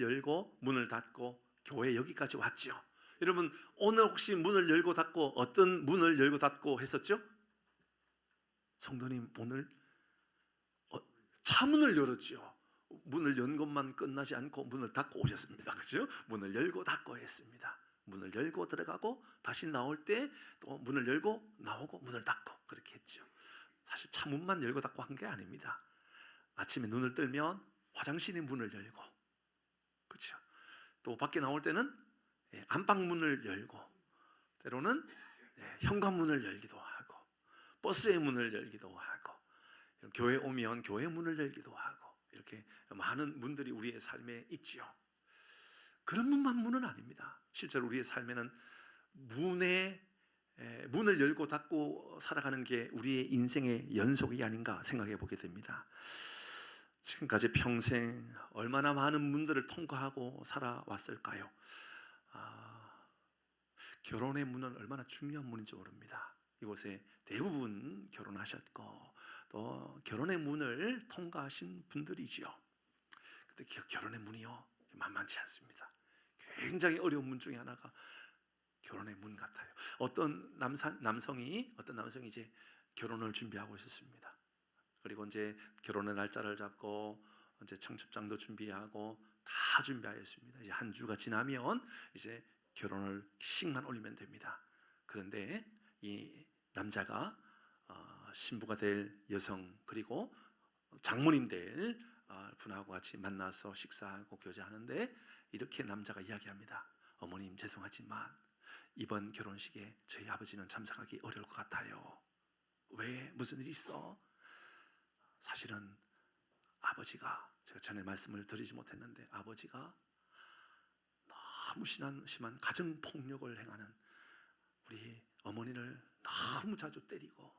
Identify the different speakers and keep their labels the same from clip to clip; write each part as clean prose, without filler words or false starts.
Speaker 1: 열고 문을 닫고 교회 여기까지 왔죠. 여러분, 오늘 혹시 문을 열고 닫고 어떤 문을 열고 닫고 했었죠? 성도님, 오늘 차문을 열었죠. 문을 연 것만 끝나지 않고 문을 닫고 오셨습니다. 그죠? 문을 열고 닫고 했습니다. 문을 열고 들어가고 다시 나올 때 또 문을 열고 나오고 문을 닫고 그렇게 했죠. 사실 차문만 열고 닫고 한 게 아닙니다. 아침에 눈을 뜨면 화장실의 문을 열고, 그렇죠? 또 밖에 나올 때는 안방문을 열고, 때로는 현관문을 열기도 하고, 버스의 문을 열기도 하고, 교회 오면 교회 문을 열기도 하고, 이렇게 많은 문들이 우리의 삶에 있지요. 그런 문은 아닙니다. 실제로 우리의 삶에는 문을 열고 닫고 살아가는 게 우리의 인생의 연속이 아닌가 생각해 보게 됩니다. 지금까지 평생 얼마나 많은 문들을 통과하고 살아왔을까요? 결혼의 문은 얼마나 중요한 문인지 모릅니다. 이곳에 대부분 결혼하셨고 또 결혼의 문을 통과하신 분들이지요. 근데 결혼의 문이요, 만만치 않습니다. 굉장히 어려운 문 중에 하나가 결혼의 문 같아요. 어떤 남성이 이제 결혼을 준비하고 있었습니다. 그리고 이제 결혼의 날짜를 잡고 이제 청첩장도 준비하고 다 준비하였습니다. 이제 한 주가 지나면 이제 결혼을 식만 올리면 됩니다. 그런데 이 남자가 신부가 될 여성 그리고 장모님 될 분하고 같이 만나서 식사하고 교제하는데 이렇게 남자가 이야기합니다. 어머님, 죄송하지만 이번 결혼식에 저희 아버지는 참석하기 어려울 것 같아요. 왜? 무슨 일이 있어? 사실은 아버지가, 제가 전에 말씀을 드리지 못했는데, 아버지가 너무 심한 가정폭력을 행하는, 우리 어머니를 너무 자주 때리고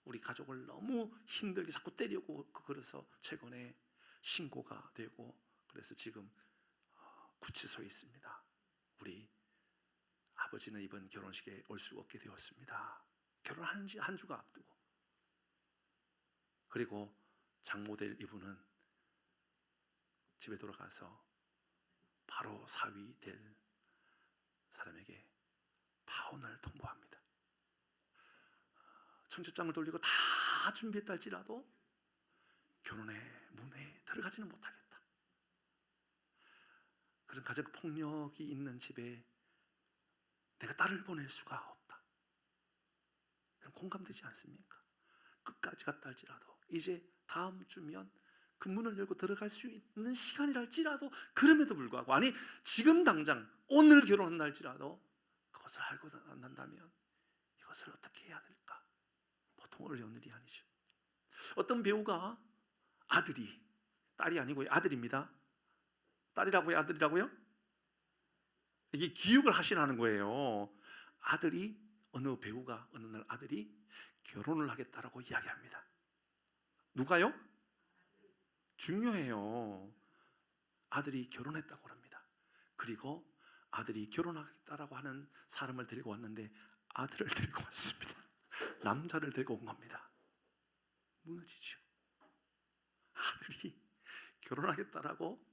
Speaker 1: 우리 가족을 너무 힘들게 자꾸 때리고, 그래서 최근에 신고가 되고, 그래서 지금 구치소에 있습니다. 우리 아버지는 이번 결혼식에 올 수 없게 되었습니다. 결혼한 지 한 주가 앞두고. 그리고 장모될 이분은 집에 돌아가서 바로 사위 될 사람에게 파혼을 통보합니다. 청첩장을 돌리고 다 준비했다 할지라도 결혼의 문에 들어가지는 못하겠다. 그런 가정폭력이 있는 집에 내가 딸을 보낼 수가 없다. 공감되지 않습니까? 끝까지 갔다 할지라도 이제 다음 주면 그 문을 열고 들어갈 수 있는 시간이라 할지라도, 그럼에도 불구하고, 아니 지금 당장 오늘 결혼한다 할지라도 그것을 알고 난다면 이것을 어떻게 해야 될까? 보통 어려운 일이 아니죠. 어떤 배우가 아들이, 딸이 아니고요, 아들입니다. 딸이라고요? 아들이라고요? 이게 기육을 하시라는 거예요. 아들이, 어느 배우가 어느 날 아들이 결혼을 하겠다라고 이야기합니다. 누가요? 중요해요. 아들이 결혼했다고 합니다. 그리고 아들이 결혼하겠다라고 하는 사람을 데리고 왔는데 아들을 데리고 왔습니다. 남자를 데리고 온 겁니다. 무너지죠. 아들이 결혼하겠다라고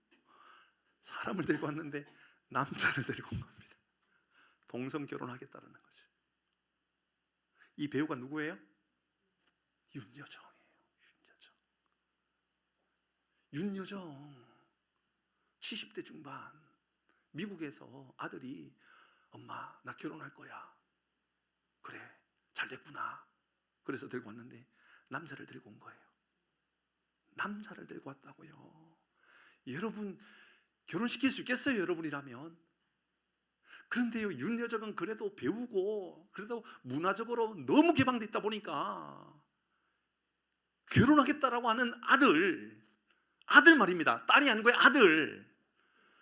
Speaker 1: 사람을 데리고 왔는데 남자를 데리고 온 겁니다. 동성 결혼하겠다라는 거죠. 이 배우가 누구예요? 윤여정이에요. 윤여정 70대 중반, 미국에서 아들이 엄마 나 결혼할 거야. 그래, 잘 됐구나. 그래서 데리고 왔는데 남자를 데리고 온 거예요. 남자를 데리고 왔다고요. 여러분, 결혼시킬 수 있겠어요? 여러분이라면. 그런데요, 윤여정은 그래도 배우고 그래도 문화적으로 너무 개방되어 있다 보니까 결혼하겠다라고 하는 아들 말입니다. 딸이 아니고요, 아들.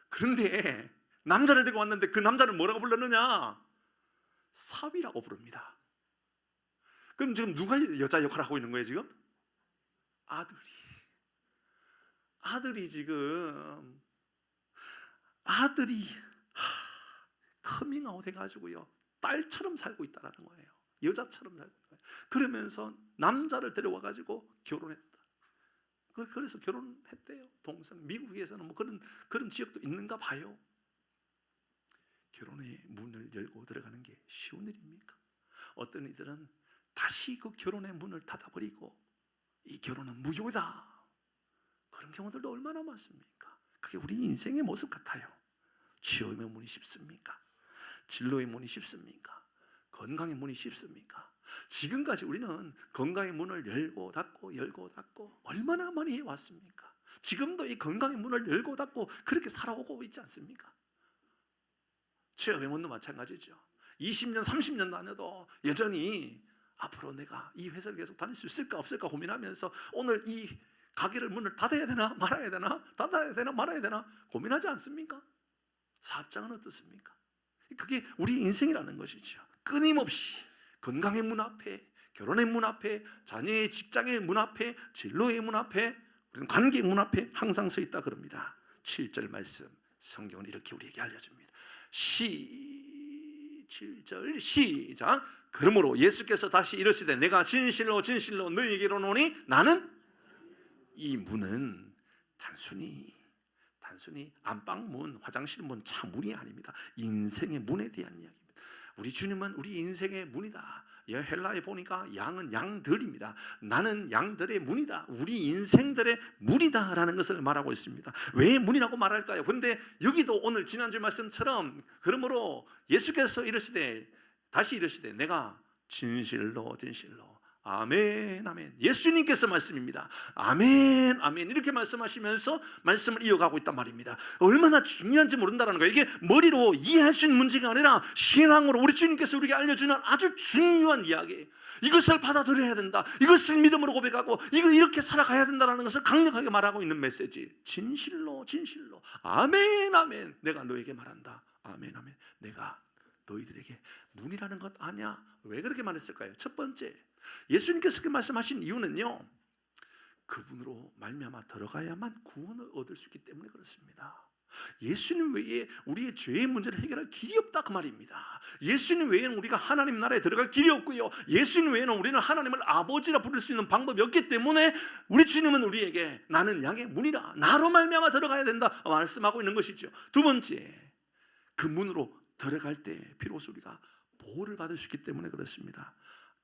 Speaker 1: 그런데 남자를 데리고 왔는데 그 남자를 뭐라고 불렀느냐? 사위라고 부릅니다. 그럼 지금 누가 여자 역할을 하고 있는 거예요 지금? 아들이 지금 커밍아웃 해가지고요 딸처럼 살고 있다는 거예요. 여자처럼 살고 있는 거예요. 그러면서 남자를 데려와가지고 결혼했다. 그래서 결혼했대요. 동성 미국에서는 뭐 그런 지역도 있는가 봐요. 결혼의 문을 열고 들어가는 게 쉬운 일입니까? 어떤 이들은 다시 그 결혼의 문을 닫아버리고 이 결혼은 무효다, 그런 경우들도 얼마나 많습니까? 그게 우리 인생의 모습 같아요. 치유의 문이 쉽습니까? 진로의 문이 쉽습니까? 건강의 문이 쉽습니까? 지금까지 우리는 건강의 문을 열고 닫고 얼마나 많이 해왔습니까? 지금도 이 건강의 문을 열고 닫고 그렇게 살아오고 있지 않습니까? 취업의 문도 마찬가지죠. 20년 30년 다녀도 여전히 앞으로 내가 이 회사를 계속 다닐 수 있을까 없을까 고민하면서 오늘 이 가게를 문을 닫아야 되나 말아야 되나, 닫아야 되나 말아야 되나 고민하지 않습니까? 사업장은 어떻습니까? 그게 우리 인생이라는 것이죠. 끊임없이 건강의 문 앞에, 결혼의 문 앞에, 자녀의 직장의 문 앞에, 진로의 문 앞에, 관계의 문 앞에 항상 서 있다 그럽니다. 7절 말씀 성경은 이렇게 우리에게 알려줍니다. 7절 시작. 그러므로 예수께서 다시 이르시되 내가 진실로 너희에게 이르노니 나는, 이 문은 단순히 안방문, 화장실문, 차 문이 아닙니다. 인생의 문에 대한 이야기입니다. 우리 주님은 우리 인생의 문이다. 헬라에 보니까 양은 양들입니다. 나는 양들의 문이다. 우리 인생들의 문이다 라는 것을 말하고 있습니다. 왜 문이라고 말할까요? 그런데 여기도 오늘 지난주 말씀처럼 그러므로 예수께서 다시 이르시되 내가 진실로 아멘 아멘, 예수님께서 말씀입니다. 아멘 아멘 이렇게 말씀하시면서 말씀을 이어가고 있단 말입니다. 얼마나 중요한지 모른다는 거예요. 이게 머리로 이해할 수 있는 문제가 아니라 신앙으로 우리 주님께서 우리에게 알려주는 아주 중요한 이야기, 이것을 받아들여야 된다, 이것을 믿음으로 고백하고 이걸 이렇게 살아가야 된다는 것을 강력하게 말하고 있는 메시지. 진실로 아멘 아멘, 내가 너에게 말한다. 아멘 아멘, 내가 너희들에게 문이라는 것 아냐? 왜 그렇게 말했을까요? 첫 번째, 예수님께서 그렇게 말씀하신 이유는요, 그분으로 말미암아 들어가야만 구원을 얻을 수 있기 때문에 그렇습니다. 예수님 외에 우리의 죄의 문제를 해결할 길이 없다 그 말입니다. 예수님 외에는 우리가 하나님 나라에 들어갈 길이 없고요, 예수님 외에는 우리는 하나님을 아버지라 부를 수 있는 방법이 없기 때문에 우리 주님은 우리에게 나는 양의 문이라, 나로 말미암아 들어가야 된다 말씀하고 있는 것이죠. 두 번째, 그 문으로 들어갈 때 비로소 우리가 보호를 받을 수 있기 때문에 그렇습니다.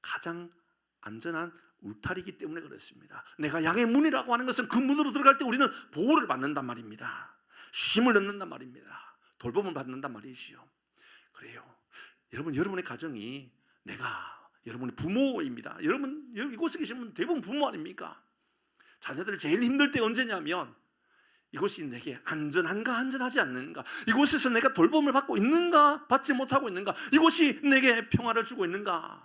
Speaker 1: 가장 안전한 울타리이기 때문에 그렇습니다. 내가 양의 문이라고 하는 것은 그 문으로 들어갈 때 우리는 보호를 받는단 말입니다. 쉼을 얻는단 말입니다. 돌봄을 받는단 말이지요. 그래요. 여러분의 가정이, 내가 여러분의 부모입니다. 여러분 이곳에 계신 분 대부분 부모 아닙니까? 자녀들 제일 힘들 때 언제냐면, 이곳이 내게 안전한가 안전하지 않는가, 이곳에서 내가 돌봄을 받고 있는가 받지 못하고 있는가, 이곳이 내게 평화를 주고 있는가,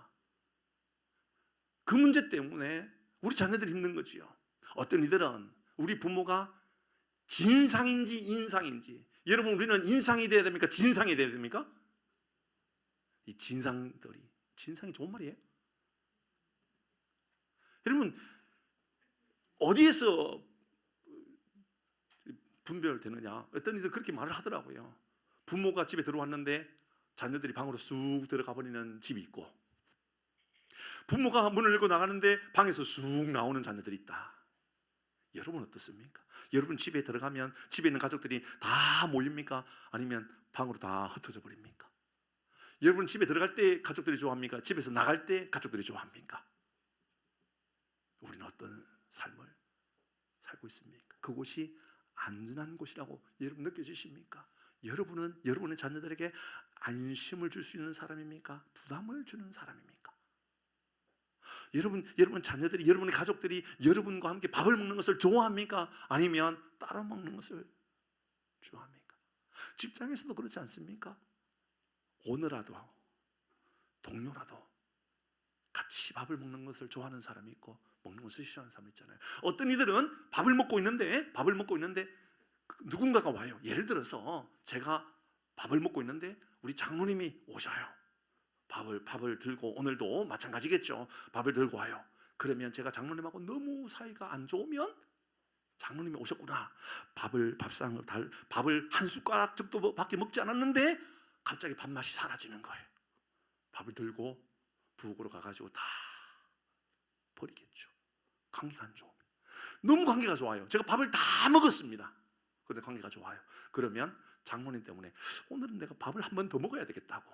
Speaker 1: 그 문제 때문에 우리 자녀들이 힘든 거지요. 어떤 이들은 우리 부모가 진상인지 인상인지, 여러분 우리는 인상이 돼야 됩니까? 진상이 돼야 됩니까? 이 진상이 좋은 말이에요? 여러분 어디에서 분별되느냐? 어떤 이들 그렇게 말을 하더라고요. 부모가 집에 들어왔는데 자녀들이 방으로 쑥 들어가 버리는 집이 있고, 부모가 문을 열고 나가는데 방에서 쑥 나오는 자녀들이 있다. 여러분 어떻습니까? 여러분 집에 들어가면 집에 있는 가족들이 다 모입니까? 아니면 방으로 다 흩어져 버립니까? 여러분 집에 들어갈 때 가족들이 좋아합니까? 집에서 나갈 때 가족들이 좋아합니까? 우리는 어떤 삶을 살고 있습니까? 그곳이 안전한 곳이라고 여러분 느껴지십니까? 여러분은 여러분의 자녀들에게 안심을 줄 수 있는 사람입니까? 부담을 주는 사람입니까? 여러분 자녀들이, 여러분의 가족들이 여러분과 함께 밥을 먹는 것을 좋아합니까? 아니면 따로 먹는 것을 좋아합니까? 직장에서도 그렇지 않습니까? 오너라도 동료라도 같이 밥을 먹는 것을 좋아하는 사람이 있고 먹는 것을 싫어하는 사람이 있잖아요. 어떤 이들은 밥을 먹고 있는데 누군가가 와요. 예를 들어서 제가 밥을 먹고 있는데 우리 장로님이 오셔요. 밥을 들고, 오늘도 마찬가지겠죠. 밥을 들고 와요. 그러면 제가 장로님하고 너무 사이가 안 좋으면, 장로님이 오셨구나, 밥을 한 숟가락 정도 밖에 먹지 않았는데 갑자기 밥맛이 사라지는 거예요. 밥을 들고 부엌으로 가가지고 다 버리겠죠. 관계가 안 좋으면. 너무 관계가 좋아요. 제가 밥을 다 먹었습니다. 그런데 관계가 좋아요. 그러면 장모님 때문에 오늘은 내가 밥을 한 번 더 먹어야 되겠다고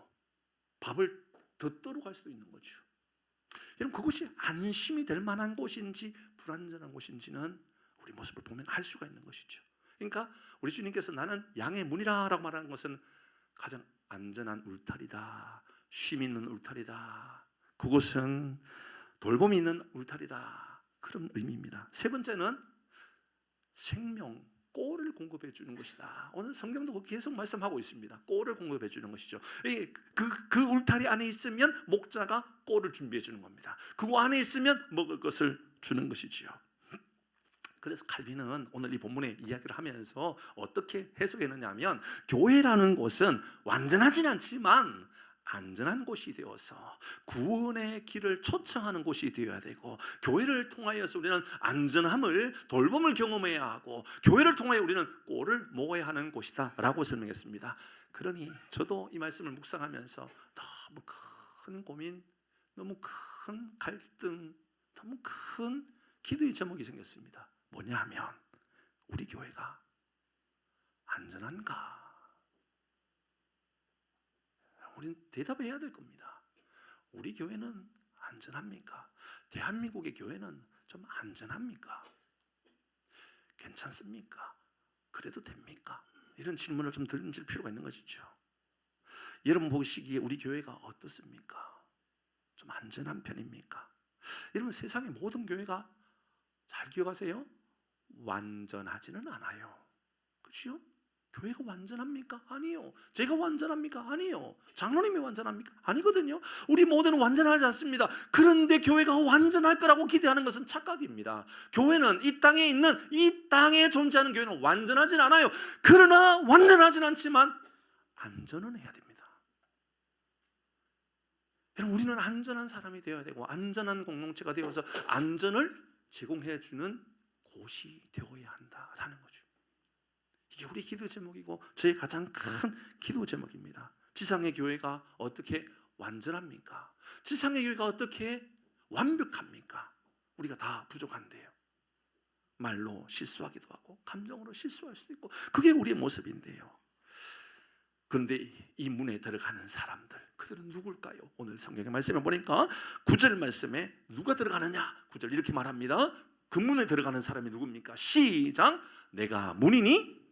Speaker 1: 밥을 더 떠러 갈 수도 있는 거죠. 여러분, 그것이 안심이 될 만한 곳인지 불안전한 곳인지는 우리 모습을 보면 알 수가 있는 것이죠. 그러니까 우리 주님께서 나는 양의 문이라 라고 말하는 것은 가장 안전한 울타리다, 쉼 있는 울타리다, 그곳은 돌봄이 있는 울타리다, 그런 의미입니다. 세 번째는 생명, 꼴을 공급해 주는 것이다. 오늘 성경도 계속 말씀하고 있습니다. 꼴을 공급해 주는 것이죠. 그 울타리 안에 있으면 목자가 꼴을 준비해 주는 겁니다. 그 안에 있으면 먹을 것을 주는 것이지요. 그래서 칼빈은 오늘 이 본문의 이야기를 하면서 어떻게 해석했느냐 하면, 교회라는 곳은 완전하진 않지만 안전한 곳이 되어서 구원의 길을 초청하는 곳이 되어야 되고, 교회를 통하여서 우리는 안전함을, 돌봄을 경험해야 하고, 교회를 통하여 우리는 꼴을 먹어야 하는 곳이다 라고 설명했습니다. 그러니 저도 이 말씀을 묵상하면서 너무 큰 고민, 너무 큰 갈등, 너무 큰 기도의 제목이 생겼습니다. 뭐냐 하면, 우리 교회가 안전한가? 우리는 대답해야 될 겁니다. 우리 교회는 안전합니까? 대한민국의 교회는 좀 안전합니까? 괜찮습니까? 그래도 됩니까? 이런 질문을 좀 던질 필요가 있는 것이죠. 여러분 보시기에 우리 교회가 어떻습니까? 좀 안전한 편입니까? 여러분, 세상의 모든 교회가, 잘 기억하세요, 완전하지는 않아요. 그렇죠? 교회가 완전합니까? 아니요. 제가 완전합니까? 아니요. 장로님이 완전합니까? 아니거든요. 우리 모두는 완전하지 않습니다. 그런데 교회가 완전할 거라고 기대하는 것은 착각입니다. 교회는 이 땅에 있는, 이 땅에 존재하는 교회는 완전하진 않아요. 그러나 완전하진 않지만 안전은 해야 됩니다. 여러분, 우리는 안전한 사람이 되어야 되고, 안전한 공동체가 되어서 안전을 제공해 주는 곳이 되어야 한다라는 거죠. 이게 우리 기도 제목이고 저의 가장 큰 기도 제목입니다. 지상의 교회가 어떻게 완전합니까? 지상의 교회가 어떻게 완벽합니까? 우리가 다 부족한데요. 말로 실수하기도 하고 감정으로 실수할 수도 있고, 그게 우리의 모습인데요. 그런데 이 문에 들어가는 사람들, 그들은 누굴까요? 오늘 성경의 말씀에 보니까 9절 말씀에 누가 들어가느냐? 9절 이렇게 말합니다. 그 문에 들어가는 사람이 누굽니까? 시작. 내가 문이니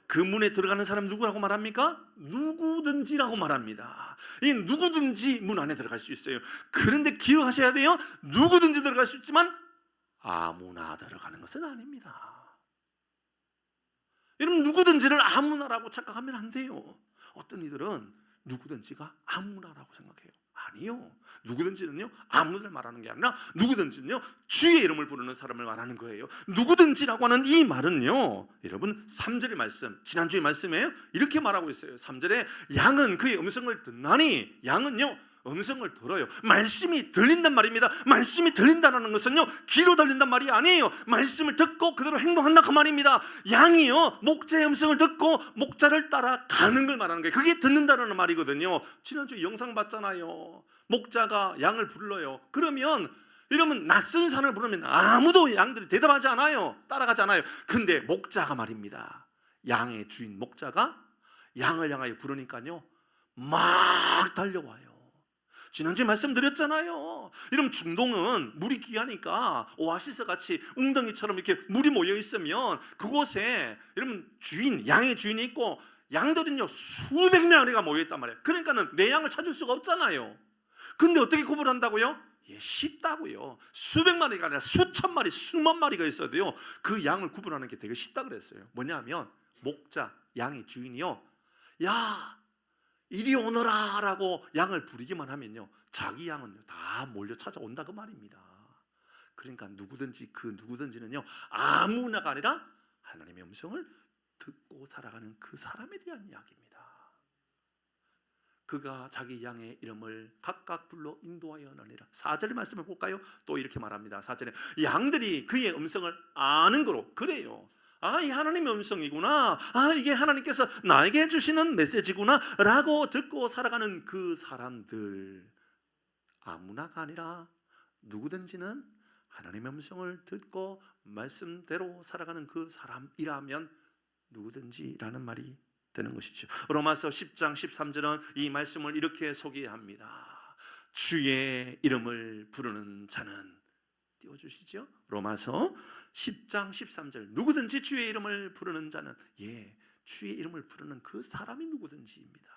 Speaker 1: 그 문에 들어가는 사람 누구라고 말합니까? 누구든지라고 말합니다. 이 누구든지 문 안에 들어갈 수 있어요. 그런데 기억하셔야 돼요. 누구든지 들어갈 수 있지만 아무나 들어가는 것은 아닙니다. 여러분, 누구든지를 아무나라고 착각하면 안 돼요. 어떤 이들은 누구든지가 아무나라고 생각해요. 아니요. 누구든지는요, 아무를 말하는 게 아니라 누구든지는요, 주의 이름을 부르는 사람을 말하는 거예요. 누구든지라고 하는 이 말은요, 여러분 3절의 말씀, 지난주의 말씀이에요. 이렇게 말하고 있어요. 3절에 양은 그의 음성을 듣나니, 양은요 음성을 들어요. 말씀이 들린단 말입니다. 말씀이 들린다는 것은요, 귀로 들린단 말이 아니에요. 말씀을 듣고 그대로 행동한다 그 말입니다. 양이요, 목자의 음성을 듣고 목자를 따라가는 걸 말하는 거예요. 그게 듣는다는 말이거든요. 지난주에 영상 봤잖아요. 목자가 양을 불러요. 그러면 이러면 낯선 사람을 부르면 아무도 양들이 대답하지 않아요. 따라가지 않아요. 근데 목자가 말입니다, 양의 주인 목자가 양을 향하여 부르니까요, 막 달려와요. 지난주에 말씀드렸잖아요. 이러면 중동은 물이 귀하니까 오아시스 같이 웅덩이처럼 이렇게 물이 모여 있으면 그곳에 여러분 주인, 양의 주인이 있고, 양들은요 수백 마리가 모여 있단 말이에요. 그러니까는 내 양을 찾을 수가 없잖아요. 근데 어떻게 구분한다고요? 예, 쉽다고요. 수백 마리가 아니라 수천 마리, 수만 마리가 있어야 돼요. 그 양을 구분하는 게 되게 쉽다 그랬어요. 뭐냐면 목자, 양의 주인이요, 야 이리 오너라 라고 양을 부르기만 하면요, 자기 양은 다 몰려 찾아온다 그 말입니다. 그러니까 누구든지, 그 누구든지는요 아무나가 아니라 하나님의 음성을 듣고 살아가는 그 사람에 대한 이야기입니다. 그가 자기 양의 이름을 각각 불러 인도하여 나니라. 4절의 말씀을 볼까요? 또 이렇게 말합니다. 4절에 양들이 그의 음성을 아는 거로, 그래요, 아, 이 하나님의 음성이구나, 아, 이게 하나님께서 나에게 주시는 메시지구나 라고 듣고 살아가는 그 사람들, 아무나가 아니라 누구든지는 하나님의 음성을 듣고 말씀대로 살아가는 그 사람이라면 누구든지라는 말이 되는 것이죠. 로마서 10장 13절은 이 말씀을 이렇게 소개합니다. 주의 이름을 부르는 자는, 띄워주시죠. 로마서 10장 13절, 누구든지 주의 이름을 부르는 자는, 주의 이름을 부르는 그 사람이 누구든지입니다.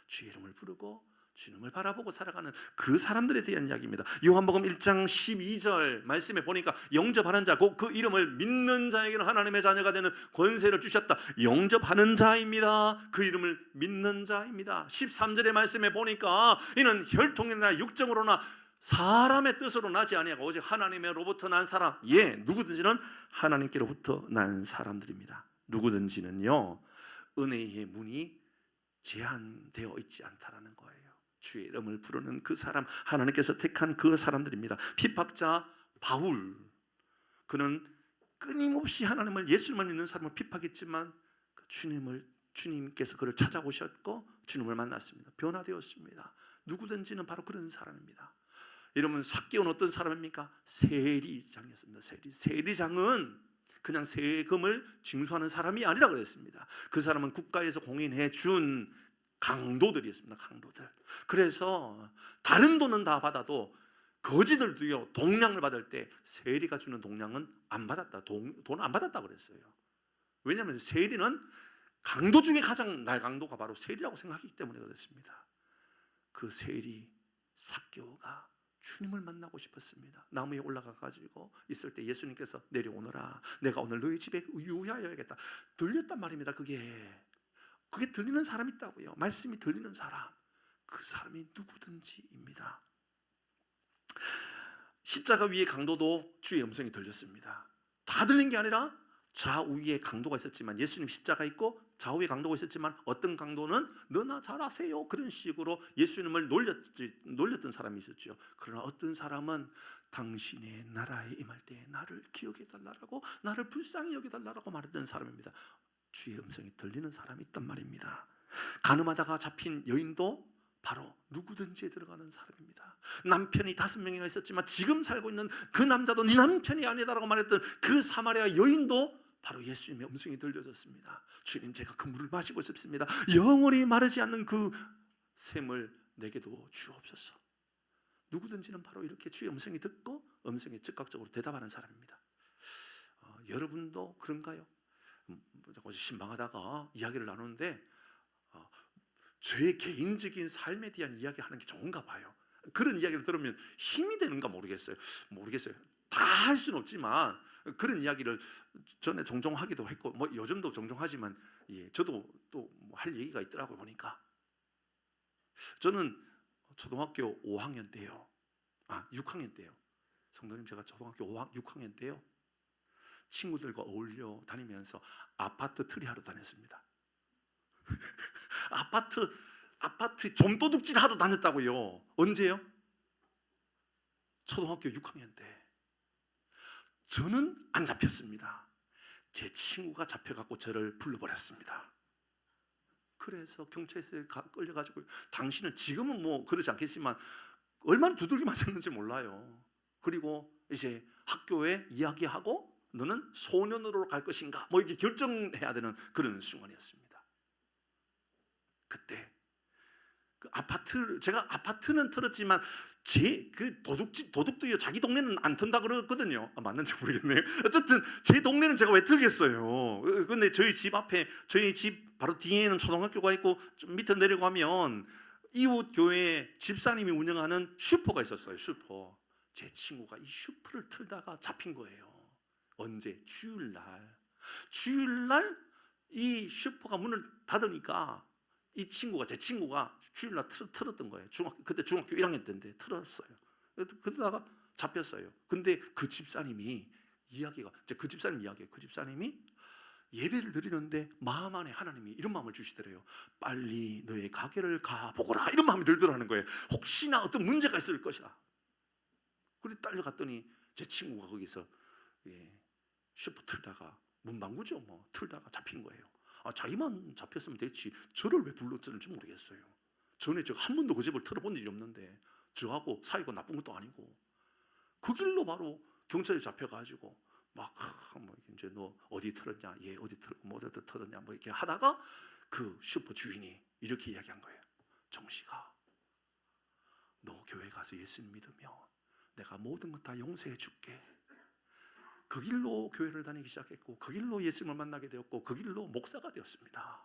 Speaker 1: 주의 이름을 부르고 주님을 바라보고 살아가는 그 사람들에 대한 이야기입니다. 요한복음 1장 12절 말씀에 보니까 영접하는 자, 곧 그 이름을 믿는 자에게는 하나님의 자녀가 되는 권세를 주셨다. 영접하는 자입니다. 그 이름을 믿는 자입니다. 13절의 말씀에 보니까 이는 혈통이나 육정으로나 사람의 뜻으로 나지 아니하고 오직 하나님으로부터 난 사람, 누구든지는 하나님께로부터 난 사람들입니다. 누구든지는요, 은혜의 문이 제한되어 있지 않다라는 거예요. 주의 이름을 부르는 그 사람, 하나님께서 택한 그 사람들입니다. 핍박자 바울, 그는 끊임없이 하나님을, 예수님을 믿는 사람을 핍박했지만 주님께서 그를 찾아오셨고 주님을 만났습니다. 변화되었습니다. 누구든지는 바로 그런 사람입니다. 여러분, 삭개오는 어떤 사람입니까? 세리장이었습니다. 세리장은 그냥 세금을 징수하는 사람이 아니라 그랬습니다. 그 사람은 국가에서 공인해 준 강도들이었습니다. 강도들. 그래서 다른 돈은 다 받아도 거지들도요, 동량을 받을 때 세리가 주는 동량은 안 받았다. 돈을 안 받았다 그랬어요. 왜냐하면 세리는 강도 중에 가장 날강도가 바로 세리라고 생각하기 때문에 그렇습니다. 그 세리 삭개오가 주님을 만나고 싶었습니다. 나무에 올라가가지고 있을 때 예수님께서 내려오너라, 내가 오늘 너희 집에 유하여야겠다. 들렸단 말입니다. 그게 들리는 사람이 있다고요. 말씀이 들리는 사람, 그 사람이 누구든지입니다. 십자가 위의 강도도 주의 음성이 들렸습니다. 다 들린 게 아니라 좌우에 강도가 있었지만, 예수님 십자가 있고 좌우에 강도가 있었지만, 어떤 강도는 너나 잘하세요 그런 식으로 예수님을 놀렸던 사람이 있었죠. 그러나 어떤 사람은 당신의 나라에 임할 때 나를 기억해 달라고, 나를 불쌍히 여겨 달라고 말했던 사람입니다. 주의 음성이 들리는 사람이 있단 말입니다. 가늠하다가 잡힌 여인도 바로 누구든지에 들어가는 사람입니다. 남편이 5명이나 있었지만 지금 살고 있는 그 남자도 네 남편이 아니다라고 말했던 그 사마리아 여인도 바로 예수님의 음성이 들려졌습니다. 주님, 제가 그 물을 마시고 싶습니다. 영원히 마르지 않는 그 샘을 내게도 주옵소서. 누구든지는 바로 이렇게 주의 음성이 듣고 음성에 즉각적으로 대답하는 사람입니다. 여러분도 그런가요? 신방하다가 이야기를 나누는데 제 개인적인 삶에 대한 이야기하는 게 좋은가 봐요. 그런 이야기를 들으면 힘이 되는가 모르겠어요. 다 할 수는 없지만 그런 이야기를 전에 종종 하기도 했고, 요즘도 종종 하지만, 저도 또 할 얘기가 있더라고요. 보니까 저는 초등학교 5학년 때요, 6학년 때요, 성도님, 제가 초등학교 6학년 때요, 친구들과 어울려 다니면서 아파트 트리하러 다녔습니다. 아파트 좀도둑질 하러 다녔다고요. 언제요? 초등학교 6학년 때. 저는 안 잡혔습니다. 제 친구가 잡혀갖고 저를 불러버렸습니다. 그래서 경찰서에 끌려가지고, 당신은 지금은 뭐 그러지 않겠지만 얼마나 두들겨 맞았는지 몰라요. 그리고 이제 학교에 이야기하고 너는 소년으로 갈 것인가 이렇게 결정해야 되는 그런 순간이었습니다. 그때 그 제가 아파트는 털었지만 그 도둑도요, 자기 동네는 안 턴다 그러거든요. 맞는지 모르겠네요. 어쨌든 제 동네는 제가 왜 털겠어요. 근데 저희 집 바로 뒤에는 초등학교가 있고 좀 밑에 내려가면 이웃 교회 집사님이 운영하는 슈퍼가 있었어요. 슈퍼. 제 친구가 이 슈퍼를 틀다가 잡힌 거예요. 언제? 주일날 이 슈퍼가 문을 닫으니까 제 친구가 주일날 틀었던 거예요. 그때 중학교 1학년 때인데 틀었어요. 그러다가 잡혔어요. 근데 그 집사님이 그 집사님이 예배를 드리는데 마음 안에 하나님이 이런 마음을 주시더래요. 빨리 너의 가게를 가보거라, 이런 마음이 들더라는 거예요. 혹시나 어떤 문제가 있을 것이다. 그래서 딸려갔더니 제 친구가 거기서 슈퍼 틀다가, 문방구죠, 틀다가 잡힌 거예요. 자기만 잡혔으면 됐지 저를 왜 불렀는지 모르겠어요. 전에 제가 한 번도 그 집을 털어본 일이 없는데 저하고 사이가 나쁜 것도 아니고 그 길로 바로 경찰에 잡혀가지고 막 뭐 이제 너 어디 털었냐, 얘 어디 털고 뭐 어디 털었냐 뭐 이렇게 하다가 그 슈퍼 주인이 이렇게 이야기한 거예요. 정씨가 너 교회 가서 예수 믿으면 내가 모든 것 다 용서해 줄게. 그 길로 교회를 다니기 시작했고 그 길로 예수님을 만나게 되었고 그 길로 목사가 되었습니다.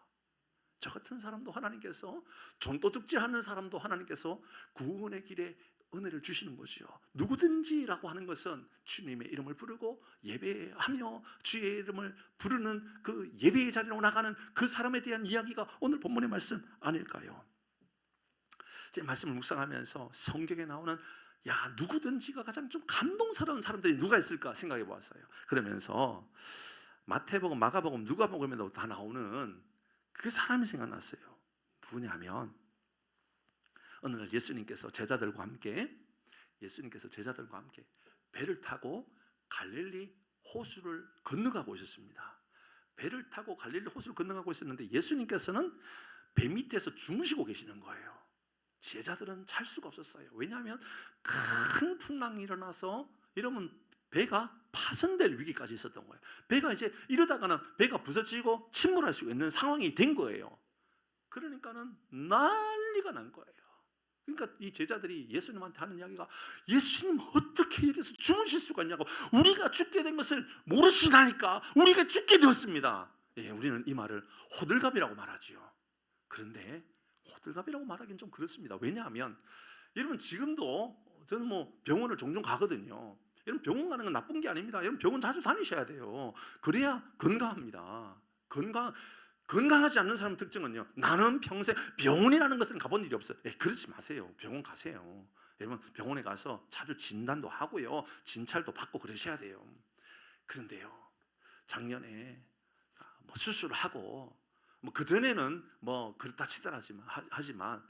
Speaker 1: 저 같은 사람도 하나님께서, 전도둑질하는 사람도 하나님께서 구원의 길에 은혜를 주시는 거죠. 누구든지라고 하는 것은 주님의 이름을 부르고 예배하며 주의 이름을 부르는 그 예배의 자리로 나가는 그 사람에 대한 이야기가 오늘 본문의 말씀 아닐까요? 제 말씀을 묵상하면서 성경에 나오는 누구든지가 가장 좀 감동스러운 사람들이 누가 있을까 생각해 보았어요. 그러면서 마태복음, 마가복음, 누가복음에도 다 나오는 그 사람이 생각났어요. 누구냐면 어느 날 예수님께서 제자들과 함께 배를 타고 갈릴리 호수를 건너가고 있었습니다. 배를 타고 갈릴리 호수를 건너가고 있었는데 예수님께서는 배 밑에서 주무시고 계시는 거예요. 제자들은 잘 수가 없었어요. 왜냐하면 큰 풍랑이 일어나서 이러면 배가 파손될 위기까지 있었던 거예요. 배가 이제 이러다가는 배가 부서지고 침몰할 수 있는 상황이 된 거예요. 그러니까는 난리가 난 거예요. 그러니까 이 제자들이 예수님한테 하는 이야기가, 예수님 어떻게 여기서 주무실 수가 있냐고, 우리가 죽게 된 것을 모르시나이까. 우리가 죽게 되었습니다. 우리는 이 말을 호들갑이라고 말하지요. 그런데 호들갑이라고 말하기는 좀 그렇습니다. 왜냐하면 여러분 지금도 저는 뭐 병원을 종종 가거든요. 여러분 병원 가는 건 나쁜 게 아닙니다. 여러분 병원 자주 다니셔야 돼요. 그래야 건강합니다. 건강하지 않는 사람 특징은요, 나는 평생 병원이라는 것은 가본 일이 없어요. 그러지 마세요. 병원 가세요. 여러분 병원에 가서 자주 진단도 하고요, 진찰도 받고 그러셔야 돼요. 그런데요, 작년에 뭐 수술을 하고 뭐 그전에는 뭐 그렇다 하지만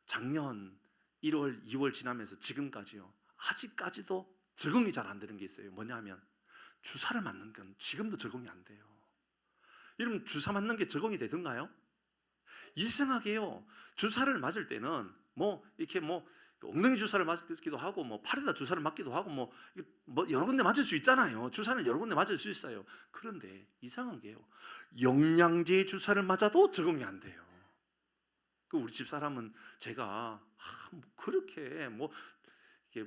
Speaker 1: 작년 1월, 2월 지나면서 지금까지요, 아직까지도 적응이 잘 안 되는 게 있어요. 뭐냐면 주사를 맞는 건 지금도 적응이 안 돼요. 여러분 주사 맞는 게 적응이 되던가요? 이상하게요, 주사를 맞을 때는 뭐 이렇게 뭐 엉덩이 주사를 맞기도 하고 뭐 팔에다 주사를 맞기도 하고 뭐 여러 군데 맞을 수 있잖아요. 주사는 여러 군데 맞을 수 있어요. 그런데 이상한 게요, 영양제 주사를 맞아도 적응이 안 돼요. 그 우리 집 사람은 제가 그렇게 이게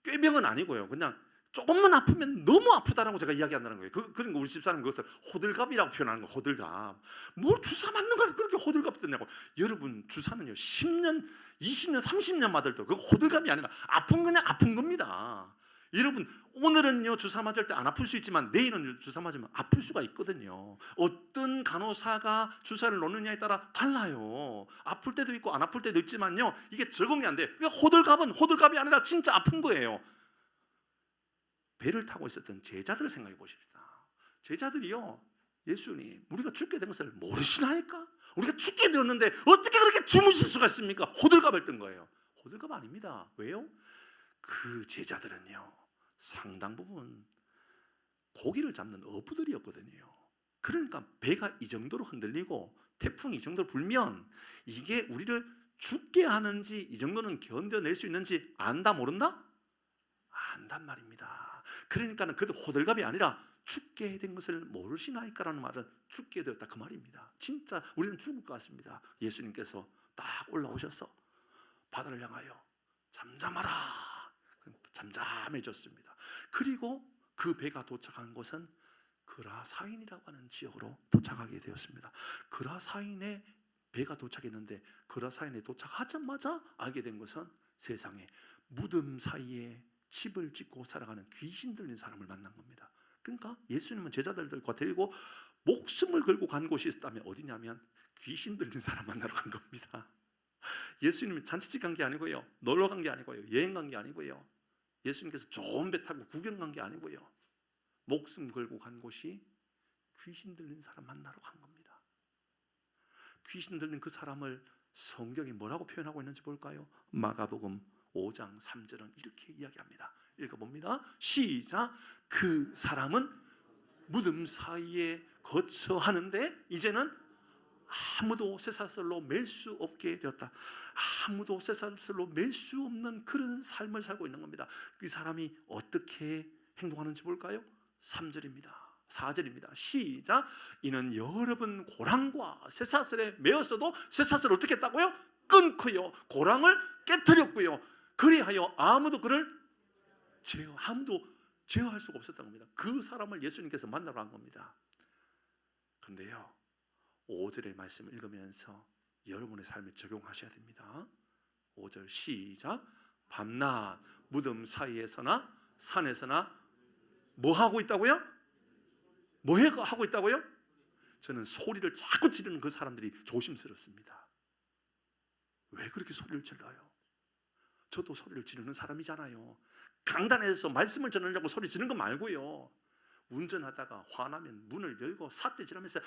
Speaker 1: 꾀병은 아니고요, 그냥 조금만 아프면 너무 아프다라고 제가 이야기한다는 거예요. 그러니까 우리 집 사람은 그것을 호들갑이라고 표현하는 거예요. 호들갑. 뭘 주사 맞는 걸 그렇게 호들갑 듣냐고. 여러분 주사는요 10년, 20년, 30년 맞을 때 그 호들갑이 아니라 아픈 거냐 아픈 겁니다. 여러분 오늘은요 주사 맞을 때 안 아플 수 있지만 내일은 주사 맞으면 아플 수가 있거든요. 어떤 간호사가 주사를 놓느냐에 따라 달라요. 아플 때도 있고 안 아플 때도 있지만요, 이게 적응이 안 돼요. 그러니까 호들갑은 호들갑이 아니라 진짜 아픈 거예요. 배를 타고 있었던 제자들을 생각해 보십시다. 제자들이요, 예수님 우리가 죽게 된 것을 모르시나이까? 우리가 죽게 되었는데 어떻게 그렇게 주무실 수가 있습니까? 호들갑을 뜬 거예요. 호들갑 아닙니다. 왜요? 그 제자들은요 상당 부분 고기를 잡는 어부들이었거든요. 그러니까 배가 이 정도로 흔들리고 태풍이 이 정도로 불면 이게 우리를 죽게 하는지, 이 정도는 견뎌낼 수 있는지 안다 모른다? 안단 말입니다. 그러니까는 그들 호들갑이 아니라 죽게 된 것을 모르시나이까라는 말은 죽게 되었다 그 말입니다. 진짜 우리는 죽을 것 같습니다. 예수님께서 딱 올라오셔서 바다를 향하여 잠잠하라, 잠잠해졌습니다. 그리고 그 배가 도착한 곳은 그라사인이라고 하는 지역으로 도착하게 되었습니다. 그라사인에 배가 도착했는데 그라사인에 도착하자마자 알게 된 것은 세상에 무덤 사이에 집을 짓고 살아가는 귀신 들린 사람을 만난 겁니다. 그러니까 예수님은 제자들과 데리고 목숨을 걸고 간 곳이 있다면 어디냐면 귀신 들린 사람 만나러 간 겁니다. 예수님은 잔치집 간 게 아니고요, 놀러 간 게 아니고요, 여행 간 게 아니고요, 예수님께서 좋은 배 타고 구경 간 게 아니고요, 목숨 걸고 간 곳이 귀신 들린 사람 만나러 간 겁니다. 귀신 들린 그 사람을 성경이 뭐라고 표현하고 있는지 볼까요? 마가복음 5장 3절은 이렇게 이야기합니다. 읽어봅니다. 시작. 그 사람은 무덤 사이에 거처하는데 이제는 아무도 쇠사슬로 맬 수 없게 되었다. 아무도 쇠사슬로 맬 수 없는 그런 삶을 살고 있는 겁니다. 이 사람이 어떻게 행동하는지 볼까요? 3절입니다. 4절입니다. 시작. 이는 여러 번 고랑과 쇠사슬에 매었어도 쇠사슬을 어떻게 했다고요? 끊고요, 고랑을 깨뜨렸고요. 그리하여 아무도 그를 제어할 수가 없었던 겁니다. 그 사람을 예수님께서 만나러 간 겁니다. 근데요, 5절의 말씀을 읽으면서 여러분의 삶에 적용하셔야 됩니다. 5절 시작. 밤낮 무덤 사이에서나 산에서나 뭐 하고 있다고요? 뭐 하고 있다고요? 저는 소리를 자꾸 지르는 그 사람들이 조심스럽습니다. 왜 그렇게 소리를 질러요? 저도 소리를 지르는 사람이잖아요. 강단에서 말씀을 전하려고 소리 지르는 거 말고요, 운전하다가 화나면 문을 열고 삿대질하면서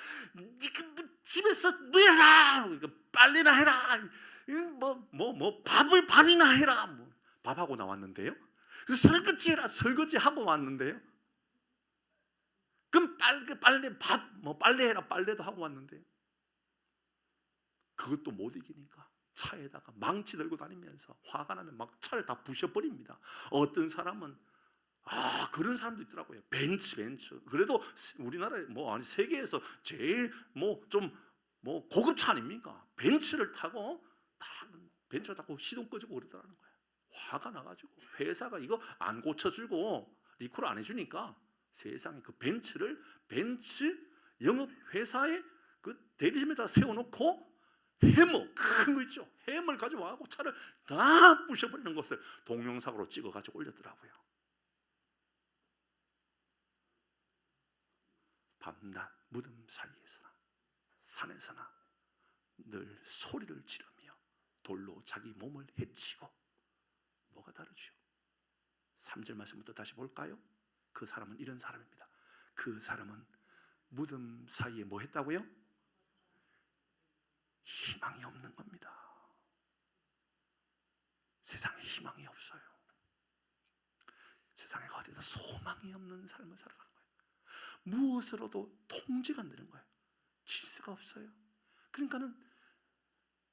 Speaker 1: 집에서 뭐 해라, 빨래나 해라, 밥이나 해라. 밥하고 나왔는데요. 설거지해라, 설거지하고 왔는데요. 그럼 빨래해라, 빨래도 하고 왔는데요. 그것도 못 이기니까 차에다가 망치 들고 다니면서 화가 나면 막 차를 다 부셔버립니다. 어떤 사람은 그런 사람도 있더라고요. 벤츠. 그래도 우리나라에 아니 세계에서 제일 좀 고급 차 아닙니까? 벤츠를 타고 벤츠를 타고 시동 꺼지고 그러더라는 거예요. 화가 나가지고 회사가 이거 안 고쳐주고 리콜 안 해주니까 세상에 그 벤츠 영업 회사에 그 대리점에다 세워놓고 해머, 큰 거 있죠, 해머를 가져와고 차를 다 부셔버리는 것을 동영상으로 찍어가지고 올렸더라고요. 밤낮 무덤 사이에서나 산에서나 늘 소리를 지르며 돌로 자기 몸을 해치고. 뭐가 다르죠? 3절 말씀부터 다시 볼까요? 그 사람은 이런 사람입니다. 그 사람은 무덤 사이에 뭐 했다고요? 희망이 없는 겁니다. 세상에 희망이 없어요. 세상에 어디도 소망이 없는 삶을 살아가는 거예요. 무엇으로도 통제가 안 되는 거예요. 질서가 없어요. 그러니까는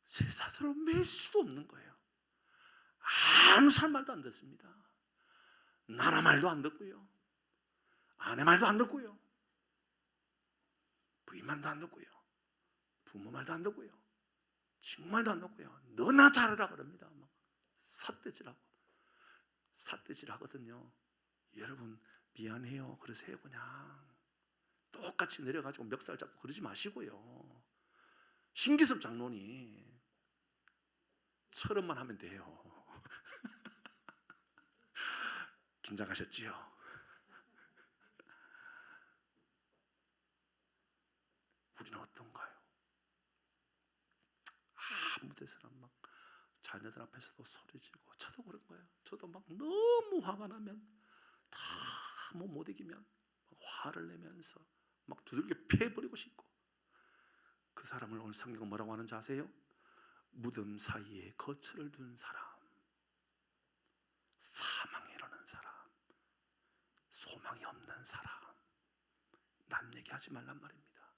Speaker 1: 쇠사슬로 맬 수도 없는 거예요. 아무 사람 말도 안 듣습니다. 나라 말도 안 듣고요, 아내 말도 안 듣고요, 부인 말도 안 듣고요, 부모 말도 안 듣고요, 친구 말도 안 듣고요. 너나 잘하라 그럽니다. 막 삿대질하거든요. 여러분 미안해요 그러세요. 그냥 똑같이 내려가지고 멱살 잡고 그러지 마시고요. 신기섭 장로니 처럼만 하면 돼요. 긴장하셨지요? 우리는 어떤가요? 아무 데서나 막 자녀들 앞에서도 소리 지르고, 저도 그런 거예요. 저도 막 너무 화가 나면 다 못 이기면 화를 내면서 막 두들겨 패버리고 싶고. 그 사람을 오늘 성경은 뭐라고 하는지 아세요? 무덤 사이에 거처를 둔 사람, 사망에 이르는 사람, 소망이 없는 사람. 남 얘기하지 말란 말입니다.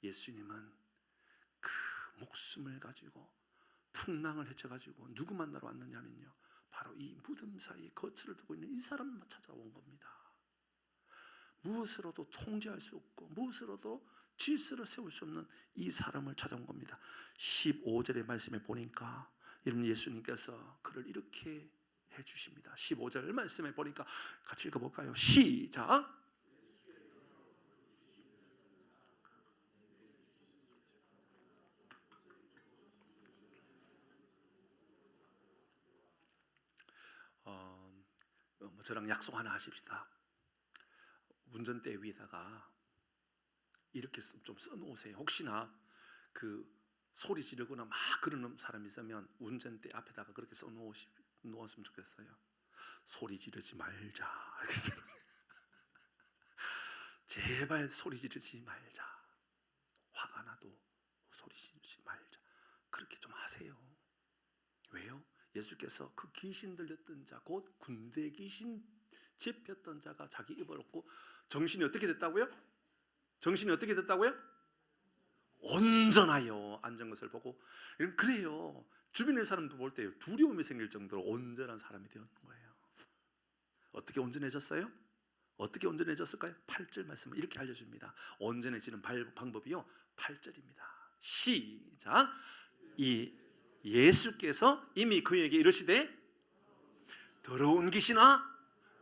Speaker 1: 예수님은 그 목숨을 가지고 풍랑을 헤쳐가지고 누구 만나러 왔느냐면요, 바로 이 무덤 사이에 거처를 두고 있는 이 사람만 찾아온 겁니다. 무엇으로도 통제할 수 없고 무엇으로도 질서를 세울 수 없는 이 사람을 찾아온 겁니다. 15절의 말씀에 보니까 이런 예수님께서 그를 이렇게 해주십니다. 15절 말씀에 보니까 같이 읽어볼까요? 시작. 저랑 약속 하나 하십시다. 운전대 위에다가 이렇게 좀 써놓으세요. 혹시나 그 소리 지르거나 막 그러는 사람이 있으면 운전대 앞에다가 그렇게 써놓았으면 좋겠어요. 소리 지르지 말자. 제발 소리 지르지 말자. 화가 나도 소리 지르지 말자. 그렇게 좀 하세요. 왜요? 예수께서 그 귀신 들렸던 자, 곧 군대 귀신 잡혔던 자가 자기 입을 얻고 정신이 어떻게 됐다고요? 정신이 어떻게 됐다고요? 온전하여 앉은 것을 보고, 그래요. 주변의 사람도 볼 때 두려움이 생길 정도로 온전한 사람이 되었는 거예요. 어떻게 온전해졌어요? 어떻게 온전해졌을까요? 8절 말씀을 이렇게 알려줍니다. 온전해지는 방법이요 8절입니다. 시작. 이 예수께서 이미 그에게 이르시되 더러운 귀신아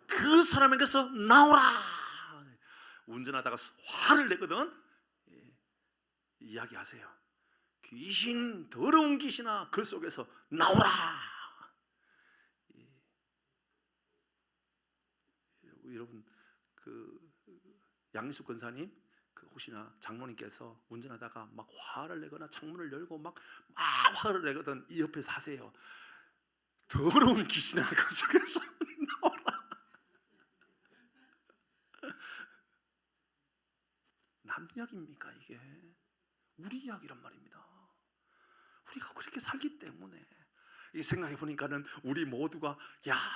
Speaker 1: 그 사람에게서 나오라. 운전하다가 화를 내거든 이야기하세요. 귀신, 더러운 귀신아 그 속에서 나오라. 여러분 양희숙 권사님 혹시나 장로님께서 운전하다가 막 화를 내거나 창문을 열고 막 화를 내거든 이 옆에서 하세요. 더러운 귀신아 그 속에서 나오라. 남 이야기입니까? 이게 우리 이야기란 말입니다. 우리가 그렇게 살기 때문에 이 생각해 보니까는 우리 모두가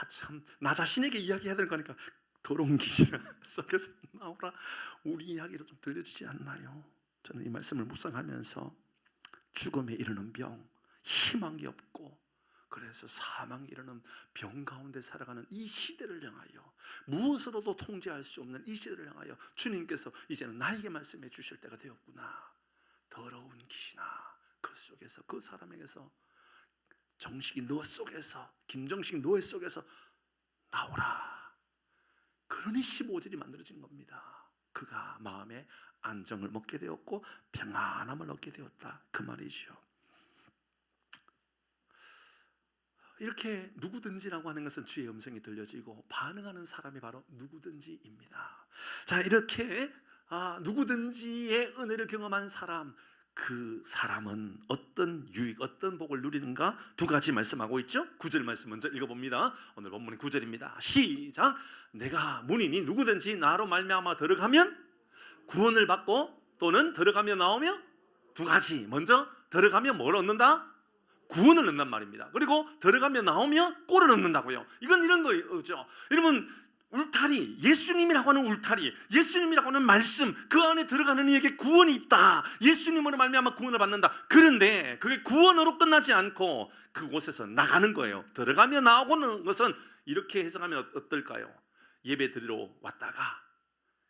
Speaker 1: 참 나 자신에게 이야기해야 될 거니까 더러운 귀신 속에서 나오라. 우리 이야기로 좀 들려주지 않나요? 저는 이 말씀을 묵상하면서 죽음에 이르는 병, 희망이 없고 그래서 사망에 이르는 병 가운데 살아가는 이 시대를 향하여 무엇으로도 통제할 수 없는 이 시대를 향하여 주님께서 이제는 나에게 말씀해 주실 때가 되었구나. 더러운 귀신아 그 속에서 그 사람에게서 정식이 너 속에서 김정식 너의 속에서 나오라. 그러니 15절이 만들어진 겁니다. 그가 마음에 안정을 먹게 되었고 평안함을 얻게 되었다 그 말이죠. 이렇게 누구든지라고 하는 것은 주의 음성이 들려지고 반응하는 사람이 바로 누구든지입니다. 자, 이렇게 누구든지의 은혜를 경험한 사람, 그 사람은 어떤 유익, 어떤 복을 누리는가 두 가지 말씀하고 있죠. 9절 말씀 먼저 읽어봅니다. 오늘 본문의 9절입니다. 시작. 내가 문이니 누구든지 나로 말미암아 들어가면 구원을 받고 또는 들어가며 나오며 두 가지. 먼저 들어가면 뭘 얻는다? 구원을 얻는단 말입니다. 그리고 들어가며 나오며 꼴을 얻는다고요. 이건 이런 거죠. 여러분 울타리, 예수님이라고 하는 울타리, 예수님이라고 하는 말씀, 그 안에 들어가는 이에게 구원이 있다. 예수님으로 말미암아 구원을 받는다. 그런데 그게 구원으로 끝나지 않고 그곳에서 나가는 거예요. 들어가며 나오는 것은 이렇게 해석하면 어떨까요? 예배 드리러 왔다가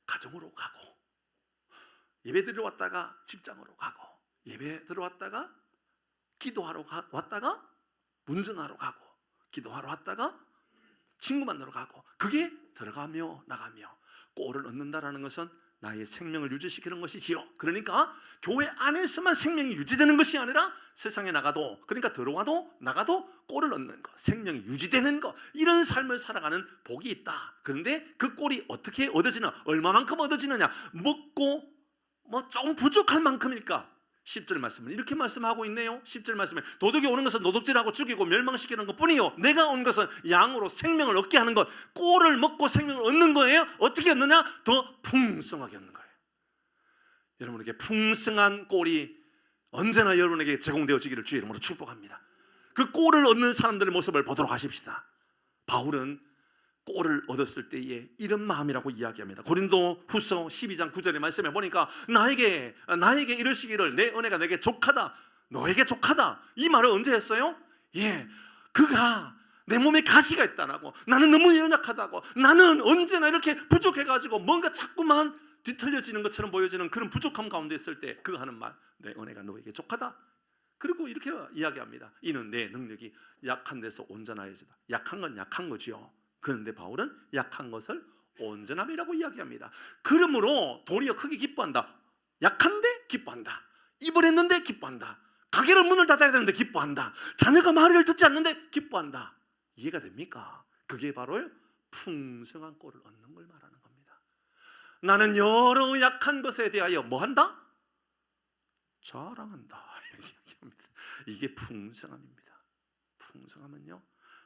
Speaker 1: 가정으로 가고, 예배 드리러 왔다가 직장으로 가고, 예배 드리러 왔다가 기도하러 왔다가 운전하러 가고, 기도하러 왔다가 친구 만나러 가고, 그게 들어가며 나가며 꼴을 얻는다라는 것은 나의 생명을 유지시키는 것이지요. 그러니까 교회 안에서만 생명이 유지되는 것이 아니라 세상에 나가도, 그러니까 들어와도 나가도 꼴을 얻는 것, 생명이 유지되는 것, 이런 삶을 살아가는 복이 있다. 그런데 그 꼴이 어떻게 얻어지나, 얼마만큼 얻어지느냐, 먹고 조금 부족할 만큼일까? 10절 말씀은 이렇게 말씀하고 있네요. 10절 말씀에 도둑이 오는 것은 도둑질하고 죽이고 멸망시키는 것뿐이요 내가 온 것은 양으로 생명을 얻게 하는 것. 꼴을 먹고 생명을 얻는 거예요. 어떻게 얻느냐? 더 풍성하게 얻는 거예요. 여러분에게 풍성한 꼴이 언제나 여러분에게 제공되어지기를 주의 이름으로 축복합니다. 그 꼴을 얻는 사람들의 모습을 보도록 하십시다. 바울은 꼴을 얻었을 때에 이런 마음이라고 이야기합니다. 고린도 후서 12장 9절의 말씀에 보니까 나에게 이르시기를 내 은혜가 내게 족하다, 너에게 족하다, 이 말을 언제 했어요? 그가 내 몸에 가시가 있다고, 나는 너무 연약하다고, 나는 언제나 이렇게 부족해가지고 뭔가 자꾸만 뒤틀려지는 것처럼 보여지는 그런 부족함 가운데 있을 때 그가 하는 말, 내 은혜가 너에게 족하다. 그리고 이렇게 이야기합니다. 이는 내 능력이 약한 데서 온전하여지다. 약한 건 약한 거지요. 그런데 바울은 약한 것을 온전함이라고 이야기합니다. 그러므로 도리어 크게 기뻐한다. 약한데 기뻐한다. 입원했는데 기뻐한다. 가게를 문을 닫아야 되는데 기뻐한다. 자녀가 말을 듣지 않는데 기뻐한다. 이해가 됩니까? 그게 바로 풍성한 꼴을 얻는 걸 말하는 겁니다. 나는 여러 약한 것에 대하여 뭐한다? 자랑한다. 이게 풍성함입니다. 풍성함은요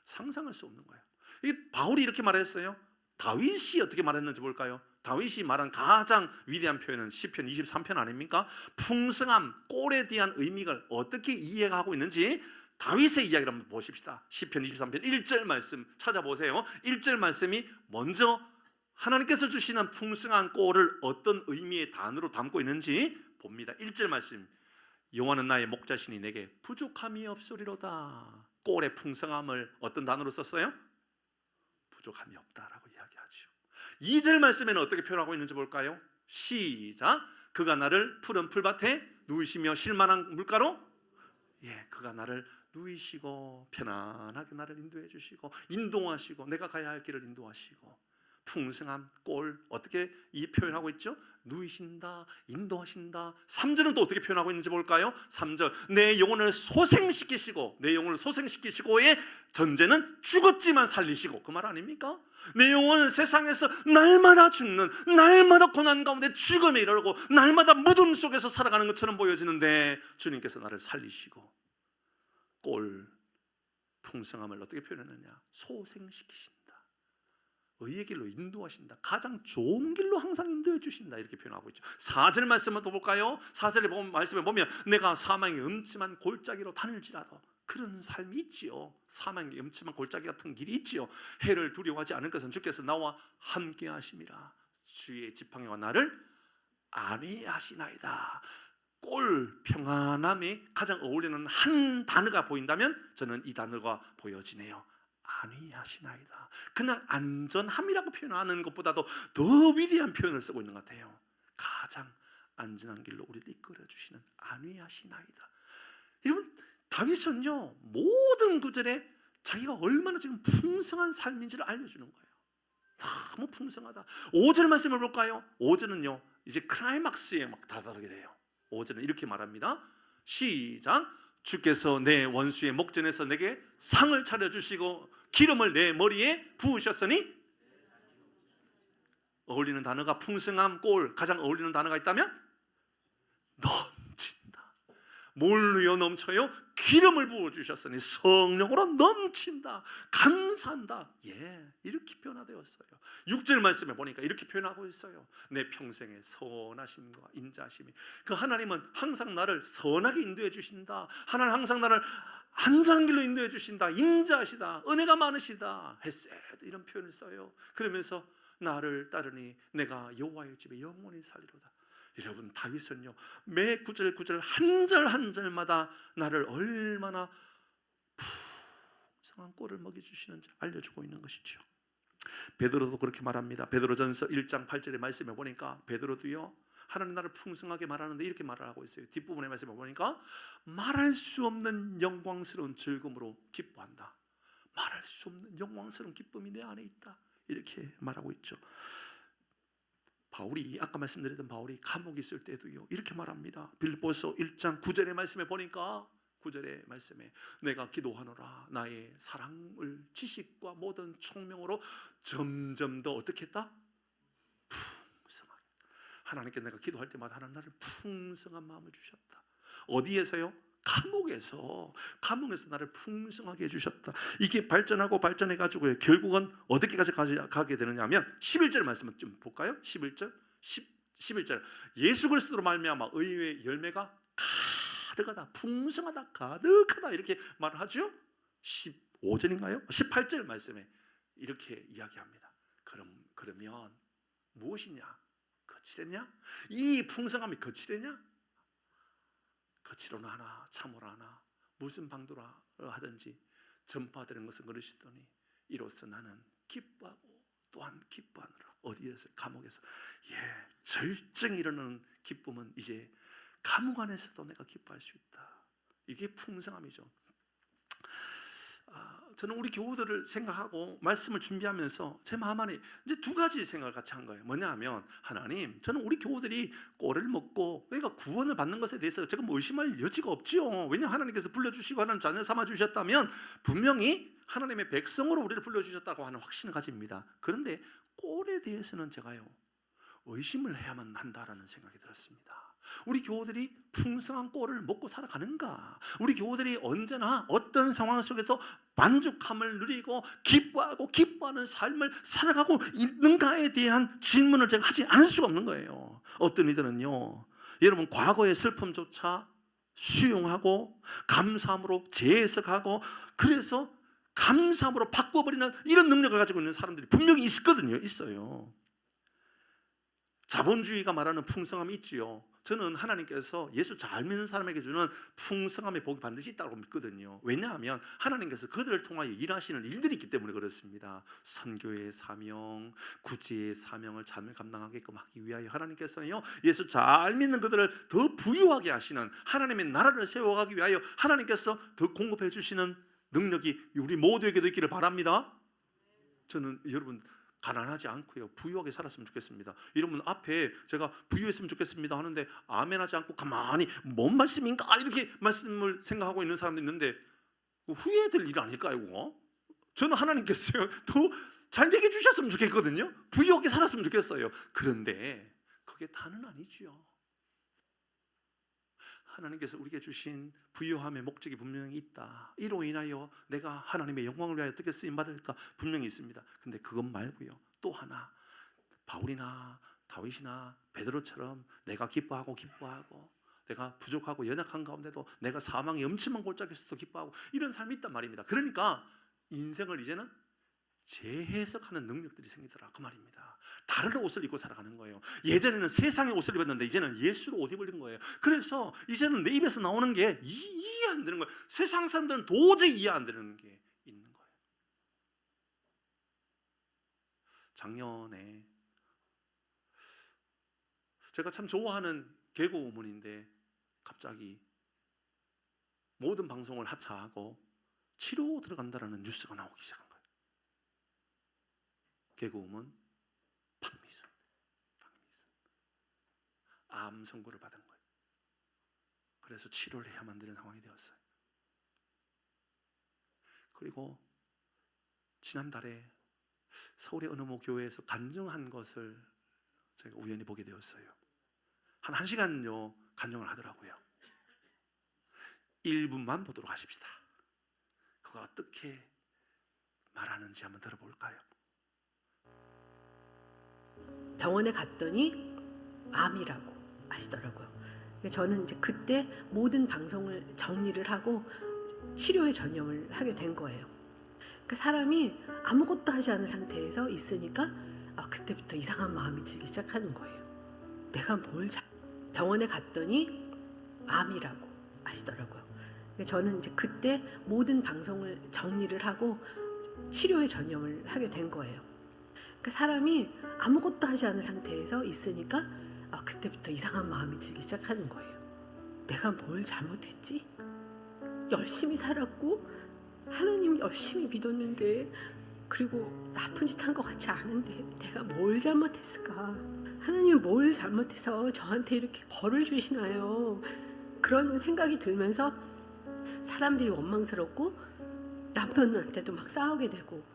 Speaker 1: 상상할 수 없는 거예요. 이게 바울이 이렇게 말했어요. 다윗이 어떻게 말했는지 볼까요? 다윗이 말한 가장 위대한 표현은 시편 23편 아닙니까? 풍성함, 꼴에 대한 의미를 어떻게 이해하고 있는지 다윗의 이야기를 한번 보십시다. 시편 23편 1절 말씀 찾아보세요. 1절 말씀이 먼저 하나님께서 주시는 풍성한 꼴을 어떤 의미의 단어로 담고 있는지 봅니다. 1절 말씀 여호와는 나의 목자시니 내게 부족함이 없으리로다. 꼴의 풍성함을 어떤 단어로 썼어요? 부족함이 없다라고 이야기하죠. 2절 말씀에는 어떻게 표현하고 있는지 볼까요? 시작. 그가 나를 푸른 풀밭에 누이시며 쉴만한 물가로, 그가 나를 누이시고 편안하게 나를 인도해 주시고 인도하시고 내가 가야 할 길을 인도하시고, 풍성함, 꼴 어떻게 이 표현하고 있죠? 누이신다, 인도하신다. 3절은 또 어떻게 표현하고 있는지 볼까요? 3절, 내 영혼을 소생시키시고, 내 영혼을 소생시키시고의 전제는 죽었지만 살리시고, 그 말 아닙니까? 내 영혼은 세상에서 날마다 죽는, 날마다 고난 가운데 죽음에 이르고 날마다 무덤 속에서 살아가는 것처럼 보여지는데 주님께서 나를 살리시고 꼴, 풍성함을 어떻게 표현하느냐? 소생시키신다, 의의 길로 인도하신다, 가장 좋은 길로 항상 인도해 주신다, 이렇게 표현하고 있죠. 4절 말씀을 또 볼까요? 4절에 말씀에 보면 내가 사망의 음침한 골짜기로 다닐지라도, 그런 삶이 있지요. 사망의 음침한 골짜기 같은 길이 있지요. 해를 두려워하지 않을 것은 주께서 나와 함께 하심이라. 주의 지팡이와 나를 안위하시나이다. 꼴, 평안함이 가장 어울리는 한 단어가 보인다면 저는 이 단어가 보여지네요. 안위하시나이다. 그냥 안전함이라고 표현하는 것보다도 더 위대한 표현을 쓰고 있는 것 같아요. 가장 안전한 길로 우리를 이끌어 주시는 안위하시나이다. 여러분, 다윗은요 모든 구절에 자기가 얼마나 지금 풍성한 삶인지를 알려주는 거예요. 너무 풍성하다. 5절 말씀을 볼까요? 5절은요 이제 클라이막스에 막 다다르게 돼요. 5절은 이렇게 말합니다. 시작. 주께서 내 원수의 목전에서 내게 상을 차려주시고 기름을 내 머리에 부으셨으니, 어울리는 단어가 풍성함, 꼴, 가장 어울리는 단어가 있다면 넘친다. 뭘로요 넘쳐요? 기름을 부어주셨으니 성령으로 넘친다, 감사한다. 이렇게 표현되었어요. 6절 말씀에 보니까 이렇게 표현하고 있어요. 내 평생의 선하심과 인자하심이, 그 하나님은 항상 나를 선하게 인도해 주신다. 하나님 항상 나를 안전한 길로 인도해 주신다. 인자하시다, 은혜가 많으시다, 헤세드, 이런 표현을 써요. 그러면서 나를 따르니 내가 여호와의 집에 영원히 살리로다. 여러분, 다윗은요 매 구절 구절 한 절 한 절마다 나를 얼마나 풍성한 꼴을 먹여주시는지 알려주고 있는 것이죠. 베드로도 그렇게 말합니다. 베드로전서 1장 8절의 말씀에 보니까 베드로도요 하나님 나를 풍성하게 말하는데 이렇게 말을 하고 있어요. 뒷부분의 말씀에 보니까 말할 수 없는 영광스러운 즐거움으로 기뻐한다. 말할 수 없는 영광스러운 기쁨이 내 안에 있다, 이렇게 말하고 있죠. 바울이, 아까 말씀드렸던 바울이 감옥에 있을 때도요 이렇게 말합니다. 빌립보서 1장 9절의 말씀에 보니까 9절의 말씀에 내가 기도하노라 나의 사랑을 지식과 모든 총명으로 점점 더 어떻게 했다? 풍성하게. 하나님께 내가 기도할 때마다 하나님 나를 풍성한 마음을 주셨다. 어디에서요? 감옥에서 나를 풍성하게 해주셨다. 이게 발전하고 발전해가지고요 결국은 어디까지 가게 되느냐 하면 11절 말씀을 좀 볼까요? 11절 예수 그리스도로 말미암아 의의 열매가 가득하다, 풍성하다, 가득하다, 이렇게 말을 하죠. 15절인가요? 18절 말씀에 이렇게 이야기합니다. 그러면 무엇이냐? 거칠었냐? 이 풍성함이 거칠었냐? 거칠어나 하나 참으로 하나 무슨 방도로 하든지 전파되는 것은 그러시더니 이로써 나는 기뻐하고 또한 기뻐하노라. 어디에서? 감옥에서. 절정이 이르는 기쁨은 이제 감옥 안에서도 내가 기뻐할 수 있다. 이게 풍성함이죠. 저는 우리 교우들을 생각하고 말씀을 준비하면서 제 마음 안에 이제 두 가지 생각을 같이 한 거예요. 뭐냐 하면, 하나님, 저는 우리 교우들이 꼴을 먹고 내가 구원을 받는 것에 대해서 제가 의심할 여지가 없지요. 왜냐하면 하나님께서 불러주시고 하나님 자녀 삼아주셨다면 분명히 하나님의 백성으로 우리를 불러주셨다고 하는 확신을 가집니다. 그런데 꼴에 대해서는 제가요 의심을 해야만 한다라는 생각이 들었습니다. 우리 교우들이 풍성한 꼴을 먹고 살아가는가? 우리 교우들이 언제나 어떤 상황 속에서 만족함을 누리고 기뻐하고 기뻐하는 삶을 살아가고 있는가에 대한 질문을 제가 하지 않을 수가 없는 거예요. 어떤 이들은요 여러분 과거의 슬픔조차 수용하고 감사함으로 재해석하고 그래서 감사함으로 바꿔버리는 이런 능력을 가지고 있는 사람들이 분명히 있거든요. 있어요. 자본주의가 말하는 풍성함이 있지요. 저는 하나님께서 예수 잘 믿는 사람에게 주는 풍성함의 복이 반드시 있다고 믿거든요. 왜냐하면 하나님께서 그들을 통하여 일하시는 일들이 있기 때문에 그렇습니다. 선교의 사명, 구제의 사명을 잘 감당하게끔 하기 위하여 하나님께서요, 예수 잘 믿는 그들을 더 부유하게 하시는, 하나님의 나라를 세워가기 위하여 하나님께서 더 공급해 주시는 능력이 우리 모두에게도 있기를 바랍니다. 저는 여러분 가난하지 않고요, 부유하게 살았으면 좋겠습니다. 여러분 앞에 제가 부유했으면 좋겠습니다 하는데 아멘하지 않고 가만히 뭔 말씀인가 이렇게 말씀을 생각하고 있는 사람도 있는데 후회될 일 아닐까요? 그거? 저는 하나님께서요 더 잘되게 주셨으면 좋겠거든요. 부유하게 살았으면 좋겠어요. 그런데 그게 다는 아니지요. 하나님께서 우리에게 주신 부유함의 목적이 분명히 있다. 이로 인하여 내가 하나님의 영광을 위하여 어떻게 쓰임받을까 분명히 있습니다. 근데 그것 말고요, 또 하나 바울이나 다윗이나 베드로처럼 내가 기뻐하고 내가 부족하고 연약한 가운데도 내가 사망의 음침한 골짜기에서도 기뻐하고 이런 삶이 있단 말입니다. 그러니까 인생을 이제는 재해석하는 능력들이 생기더라 그 말입니다. 다른 옷을 입고 살아가는 거예요. 예전에는 세상의 옷을 입었는데 이제는 예수로 옷 입는 거예요. 그래서 이제는 내 입에서 나오는 게 이해 안 되는 거예요. 세상 사람들은 도저히 이해 안 되는 게 있는 거예요. 작년에 제가 참 좋아하는 개그우먼인데 갑자기 모든 방송을 하차하고 치료 들어간다라는 뉴스가 나오기 시작한 거예요. 개그우먼 박미순 암 선고를 받은 거예요. 그래서 치료를 해야만 되는 상황이 되었어요. 그리고 지난달에 서울의 어느 모 교회에서 간증한 것을 제가 우연히 보게 되었어요. 한 1시간요 간증을 하더라고요. 1분만 보도록 하십시다. 그가 어떻게 말하는지 한번 들어볼까요?
Speaker 2: 병원에 갔더니 암이라고 하시더라고요. 저는 이제 그때 모든 방송을 정리를 하고 치료에 전념을 하게 된 거예요. 그 사람이 아무것도 하지 않은 상태에서 있으니까 그때부터 이상한 마음이 들기 시작하는 거예요. 내가 병원에 갔더니 암이라고 하시더라고요. 저는 이제 그때 모든 방송을 정리를 하고 치료에 전념을 하게 된 거예요. 그 사람이 아무것도 하지 않은 상태에서 있으니까 그때부터 이상한 마음이 들기 시작하는 거예요. 내가 뭘 잘못했지? 열심히 살았고 하나님 열심히 믿었는데, 그리고 나쁜 짓 한 것 같지 않은데 내가 뭘 잘못했을까? 하나님이 뭘 잘못해서 저한테 이렇게 벌을 주시나요? 그런 생각이 들면서 사람들이 원망스럽고 남편한테도 막 싸우게 되고,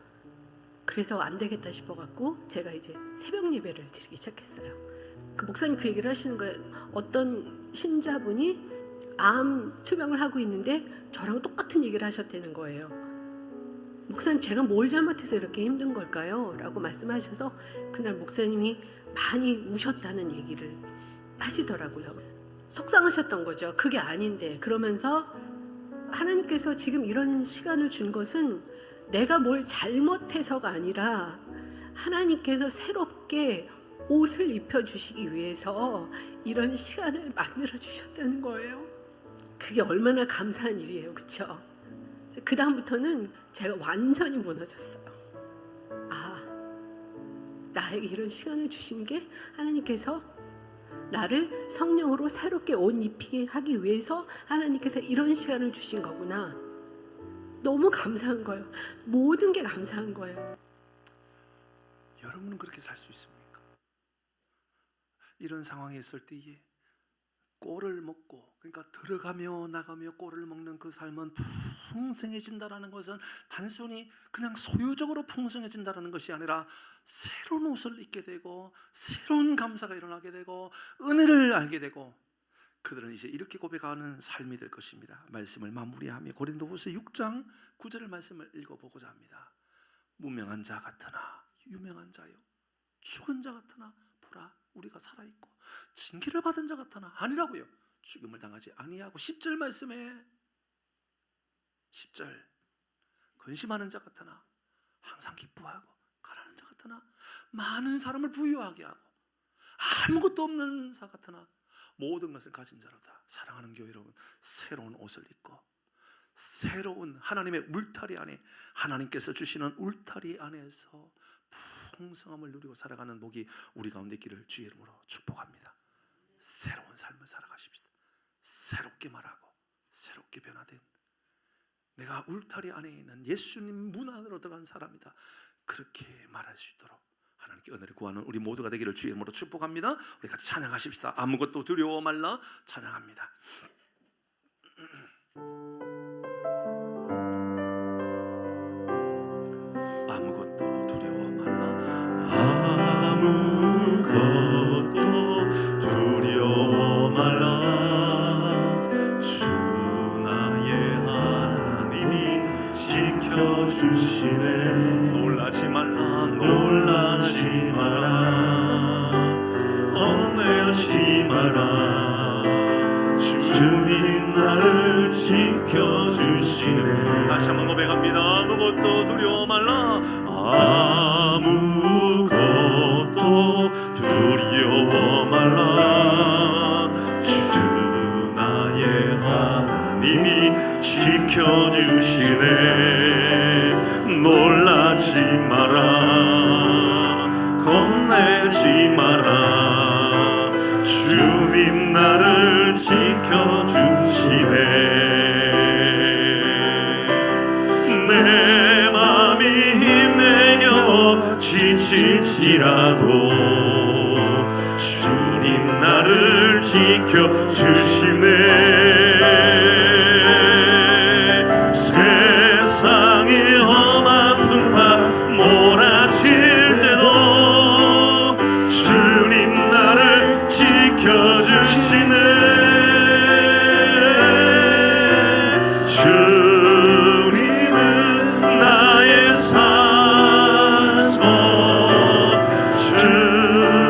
Speaker 2: 그래서 안 되겠다 싶어갖고 제가 이제 새벽 예배를 드리기 시작했어요. 그 목사님 그 얘기를 하시는 거예요. 어떤 신자분이 암 투병을 하고 있는데 저랑 똑같은 얘기를 하셨다는 거예요. 목사님, 제가 뭘 잘못해서 이렇게 힘든 걸까요? 라고 말씀하셔서 그날 목사님이 많이 우셨다는 얘기를 하시더라고요. 속상하셨던 거죠. 그게 아닌데. 그러면서 하나님께서 지금 이런 시간을 준 것은 내가 뭘 잘못해서가 아니라 하나님께서 새롭게 옷을 입혀주시기 위해서 이런 시간을 만들어 주셨다는 거예요. 그게 얼마나 감사한 일이에요. 그렇죠? 그 다음부터는 제가 완전히 무너졌어요. 나에게 이런 시간을 주신 게 하나님께서 나를 성령으로 새롭게 옷 입히게 하기 위해서 하나님께서 이런 시간을 주신 거구나. 너무 감사한 거예요. 모든 게 감사한 거예요.
Speaker 1: 여러분은 그렇게 살 수 있습니까? 이런 상황에 있을 때에 꼴을 먹고, 그러니까 들어가며 나가며 꼴을 먹는 그 삶은 풍성해진다는 것은 단순히 그냥 소유적으로 풍성해진다는 것이 아니라 새로운 옷을 입게 되고 새로운 감사가 일어나게 되고 은혜를 알게 되고, 그들은 이제 이렇게 고백하는 삶이 될 것입니다. 말씀을 마무리하며 고린도후서 6장 9절의 말씀을 읽어보고자 합니다. 무명한 자 같으나 유명한 자요, 죽은 자 같으나 보라 우리가 살아있고, 징계를 받은 자 같으나 아니라고요, 죽음을 당하지 아니하고. 10절 말씀에 10절 근심하는 자 같으나 항상 기뻐하고, 가난한 자 같으나 많은 사람을 부유하게 하고, 아무것도 없는 자 같으나 모든 것을 가진 자로다. 사랑하는 교회 여러분, 새로운 옷을 입고 새로운 하나님의 울타리 안에, 하나님께서 주시는 울타리 안에서 풍성함을 누리고 살아가는 복이 우리 가운데 있기를 주의 이름으로 축복합니다. 새로운 삶을 살아가십시다. 새롭게 말하고 새롭게 변화된, 내가 울타리 안에 있는 예수님 문 안으로 들어간 사람이다, 그렇게 말할 수 있도록 하나님께 은혜를 구하는 우리 모두가 되기를 주의 이름으로 축복합니다. 우리 같이 찬양하십시다. 아무것도 두려워 말라. 찬양합니다. 아무것도 두려워 말라.
Speaker 3: 아무것도 두려워 말라. 주 나의 하나님이 지켜주시네.
Speaker 1: 놀라지 말라.
Speaker 3: 놀라지 마라. 겁내지 마라. 주님 나를 지켜주시네.
Speaker 1: 다시 한번 고백합니다. 아무것도 두려워 말라.
Speaker 3: 아무것도 두려워 말라. 주 나의 하나님이 지켜주시네. 놀라지 마라. 겁내지 마라. 주님 나를 지켜주시네. 내 맘이 힘내어 지칠지라도 주님 나를 지켜주시네. 세상의 험한 풍파 몰아칠 때도 주님 나를 지켜주시네. 주님은 나의 산소,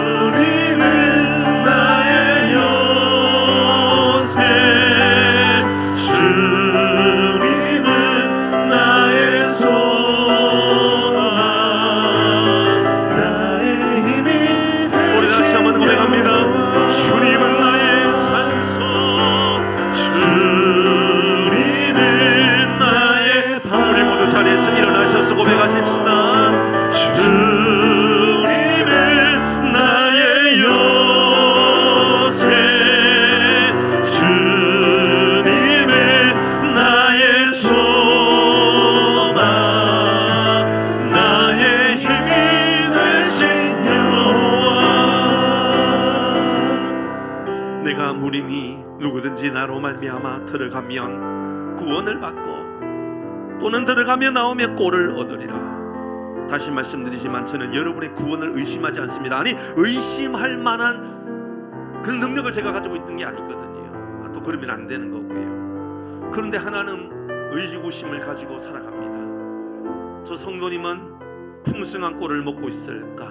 Speaker 3: 주님은 나의 요새, 주님은 나의 소망, 나의 힘이
Speaker 1: 우리 다시 한번 고백합니다.
Speaker 3: 주님은 나의 산소, 주님은 나의
Speaker 1: 우리 모두 자리에서 일어나셔서 고백하십시다.
Speaker 3: 주님은 나의 요새, 주님은 나의 소망, 나의 힘이 되신 여호와.
Speaker 1: 내가 무리니 누구든지 나로 말미암아 들어가면 구원을 받고 또는 들어가며 나오며 꼴을 얻으리라. 다시 말씀드리지만 저는 여러분의 구원을 의심하지 않습니다. 아니, 의심할 만한 그 능력을 제가 가지고 있는 게 아니거든요. 또 그러면 안 되는 거고요. 그런데 하나는 의구심을 가지고 살아갑니다. 저 성도님은 풍성한 꼴을 먹고 있을까?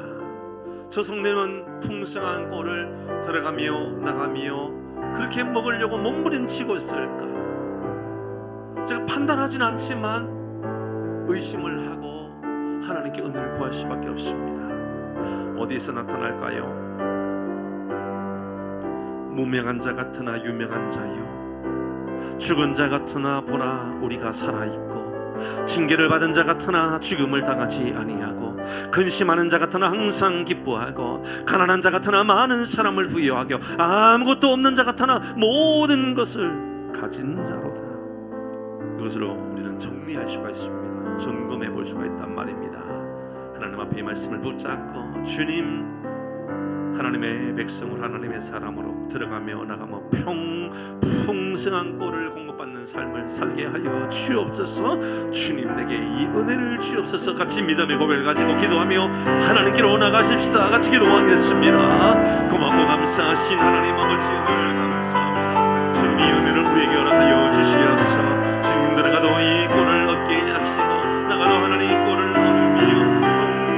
Speaker 1: 저 성도님은 풍성한 꼴을 들어가며 나가며 그렇게 먹으려고 몸부림치고 있을까? 제가 판단하진 않지만 의심을 하고 하나님께 은혜를 구할 수밖에 없습니다. 어디에서 나타날까요? 무명한 자 같으나 유명한 자요, 죽은 자 같으나 보라 우리가 살아있고, 징계를 받은 자 같으나 죽음을 당하지 아니하고, 근심하는 자 같으나 항상 기뻐하고, 가난한 자 같으나 많은 사람을 부여하고, 아무것도 없는 자 같으나 모든 것을 가진 자로다. 이것으로 우리는 정리할 수가 있습니다. 점검해 볼 수가 있단 말입니다. 하나님 앞에 이 말씀을 붙잡고 주님, 하나님의 백성으로, 하나님의 사람으로 들어가며 나가며 풍성한 꼴을 공급받는 삶을 살게 하여 주옵소서. 주님, 내게 이 은혜를 주옵소서. 같이 믿음의 고백을 가지고 기도하며 하나님께로 나가십시다. 같이 기도하겠습니다. 고맙고 감사하신 하나님 아버지, 은혜를 감사합니다. 주님, 이 은혜를 우리에게 허락하여 주시옵소서. 주님, 들어가도 이 꼴을 얻게 하시고 나가도 하나님 이 꼴을 얻으며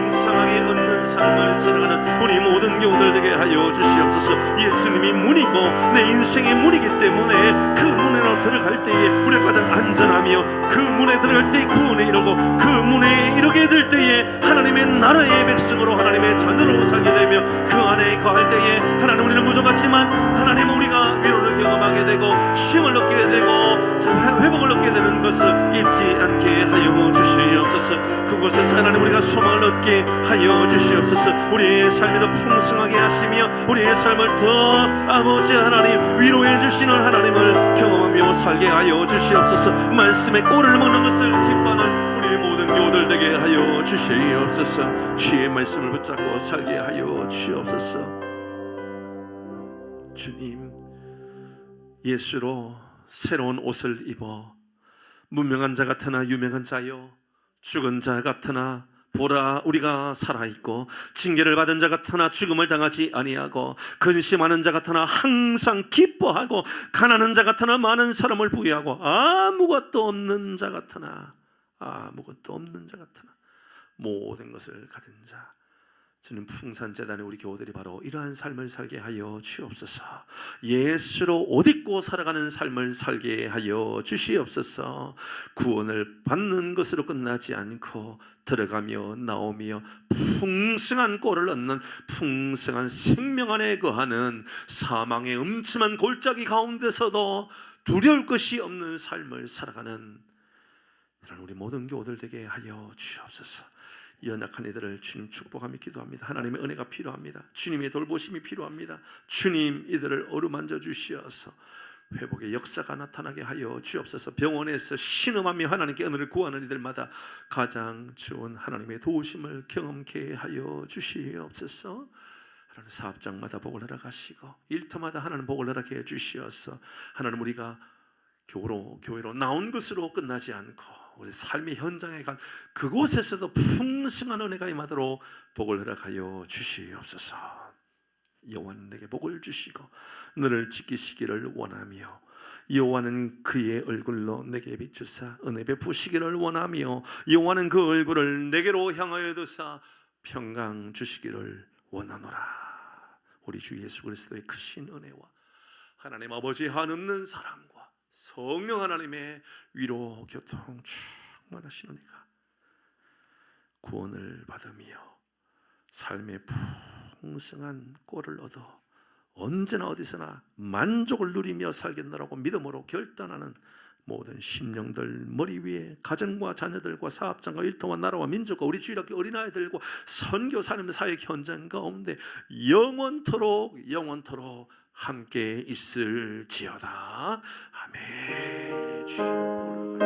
Speaker 1: 풍성하게 얻는 삶을 살아가는 우리 모든 교우들 되게 하여 주시옵소서. 예수님이 문이고 내 인생의 문이기 때문에 그 문으로 안으로 들어갈 때에 우리가 가장 안전하며 그 문에 들어갈 때 구원에 이르고 그 문에 이르게 될 때에 하나님의 나라의 백성으로 하나님의 자녀로 살게 되며 그 안에 거할 때에 하나님 우리는 부족하지만 하나님 우리가 위로를 경험하게 되고 쉼을 얻게 되고 회복을 얻게 되는 것을 잊지 않게 하여 주시옵소서. 그곳에서 하나님 우리가 소망을 얻게 하여 주시옵소서. 우리의 삶이 더 풍성하게 하시며 우리의 삶을 더 아버지 하나님 위로해 주시는 하나님을 경험하며 살게 하여 주시옵소서. 말씀의 꼴을 먹는 것을 기뻐하는 우리의 모든 교우들 되게 하여 주시옵소서. 주의 말씀을 붙잡고 살게 하여 주옵소서. 주님, 예수로 새로운 옷을 입어 무명한 자 같으나 유명한 자요, 죽은 자 같으나 보라 우리가 살아있고, 징계를 받은 자 같으나 죽음을 당하지 아니하고, 근심하는 자 같으나 항상 기뻐하고, 가난한 자 같으나 많은 사람을 부유하고, 아무것도 없는 자 같으나 모든 것을 가진 자. 주님, 풍산재단의 우리 교우들이 바로 이러한 삶을 살게 하여 주옵소서. 예수로 옷 입고 살아가는 삶을 살게 하여 주시옵소서. 구원을 받는 것으로 끝나지 않고 들어가며 나오며 풍성한 꼴을 얻는, 풍성한 생명 안에 거하는, 사망의 음침한 골짜기 가운데서도 두려울 것이 없는 삶을 살아가는 이런 우리 모든 교우들 되게 하여 주옵소서. 연약한 이들을 주님 축복하며 기도합니다. 하나님의 은혜가 필요합니다. 주님의 돌보심이 필요합니다. 주님, 이들을 어루만져 주시어서 회복의 역사가 나타나게 하여 주옵소서. 병원에서 신음하며 하나님께 은혜를 구하는 이들마다 가장 좋은 하나님의 도우심을 경험케 하여 주시옵소서. 하나님, 사업장마다 복을 허락하시고 일터마다 하나님 복을 허락해 주시어서 하나님, 우리가 교회로 나온 것으로 끝나지 않고 우리 삶의 현장에 간 그곳에서도 풍성한 은혜가 임하도록 복을 허락하여 주시옵소서. 여호와는 내게 복을 주시고 너를 지키시기를 원하며, 여호와는 그의 얼굴로 내게 비추사 은혜 베푸시기를 원하며, 여호와는 그 얼굴을 내게로 향하여 두사 평강 주시기를 원하노라. 우리 주 예수 그리스도의 크신 은혜와 하나님 아버지의 한없는 사랑과 성령 하나님의 위로 교통 충만하신 은혜가 구원을 받으며 삶의 풍성한 꼴을 얻어 언제나 어디서나 만족을 누리며 살겠노라고 믿음으로 결단하는 모든 심령들 머리 위에 가정과 자녀들과 사업장과 일터와 나라와 민족과 우리 주일학교 어린아이들과 선교사님 사역 현장 가운데 영원토록 함께 있을지어다. 아멘. 주여,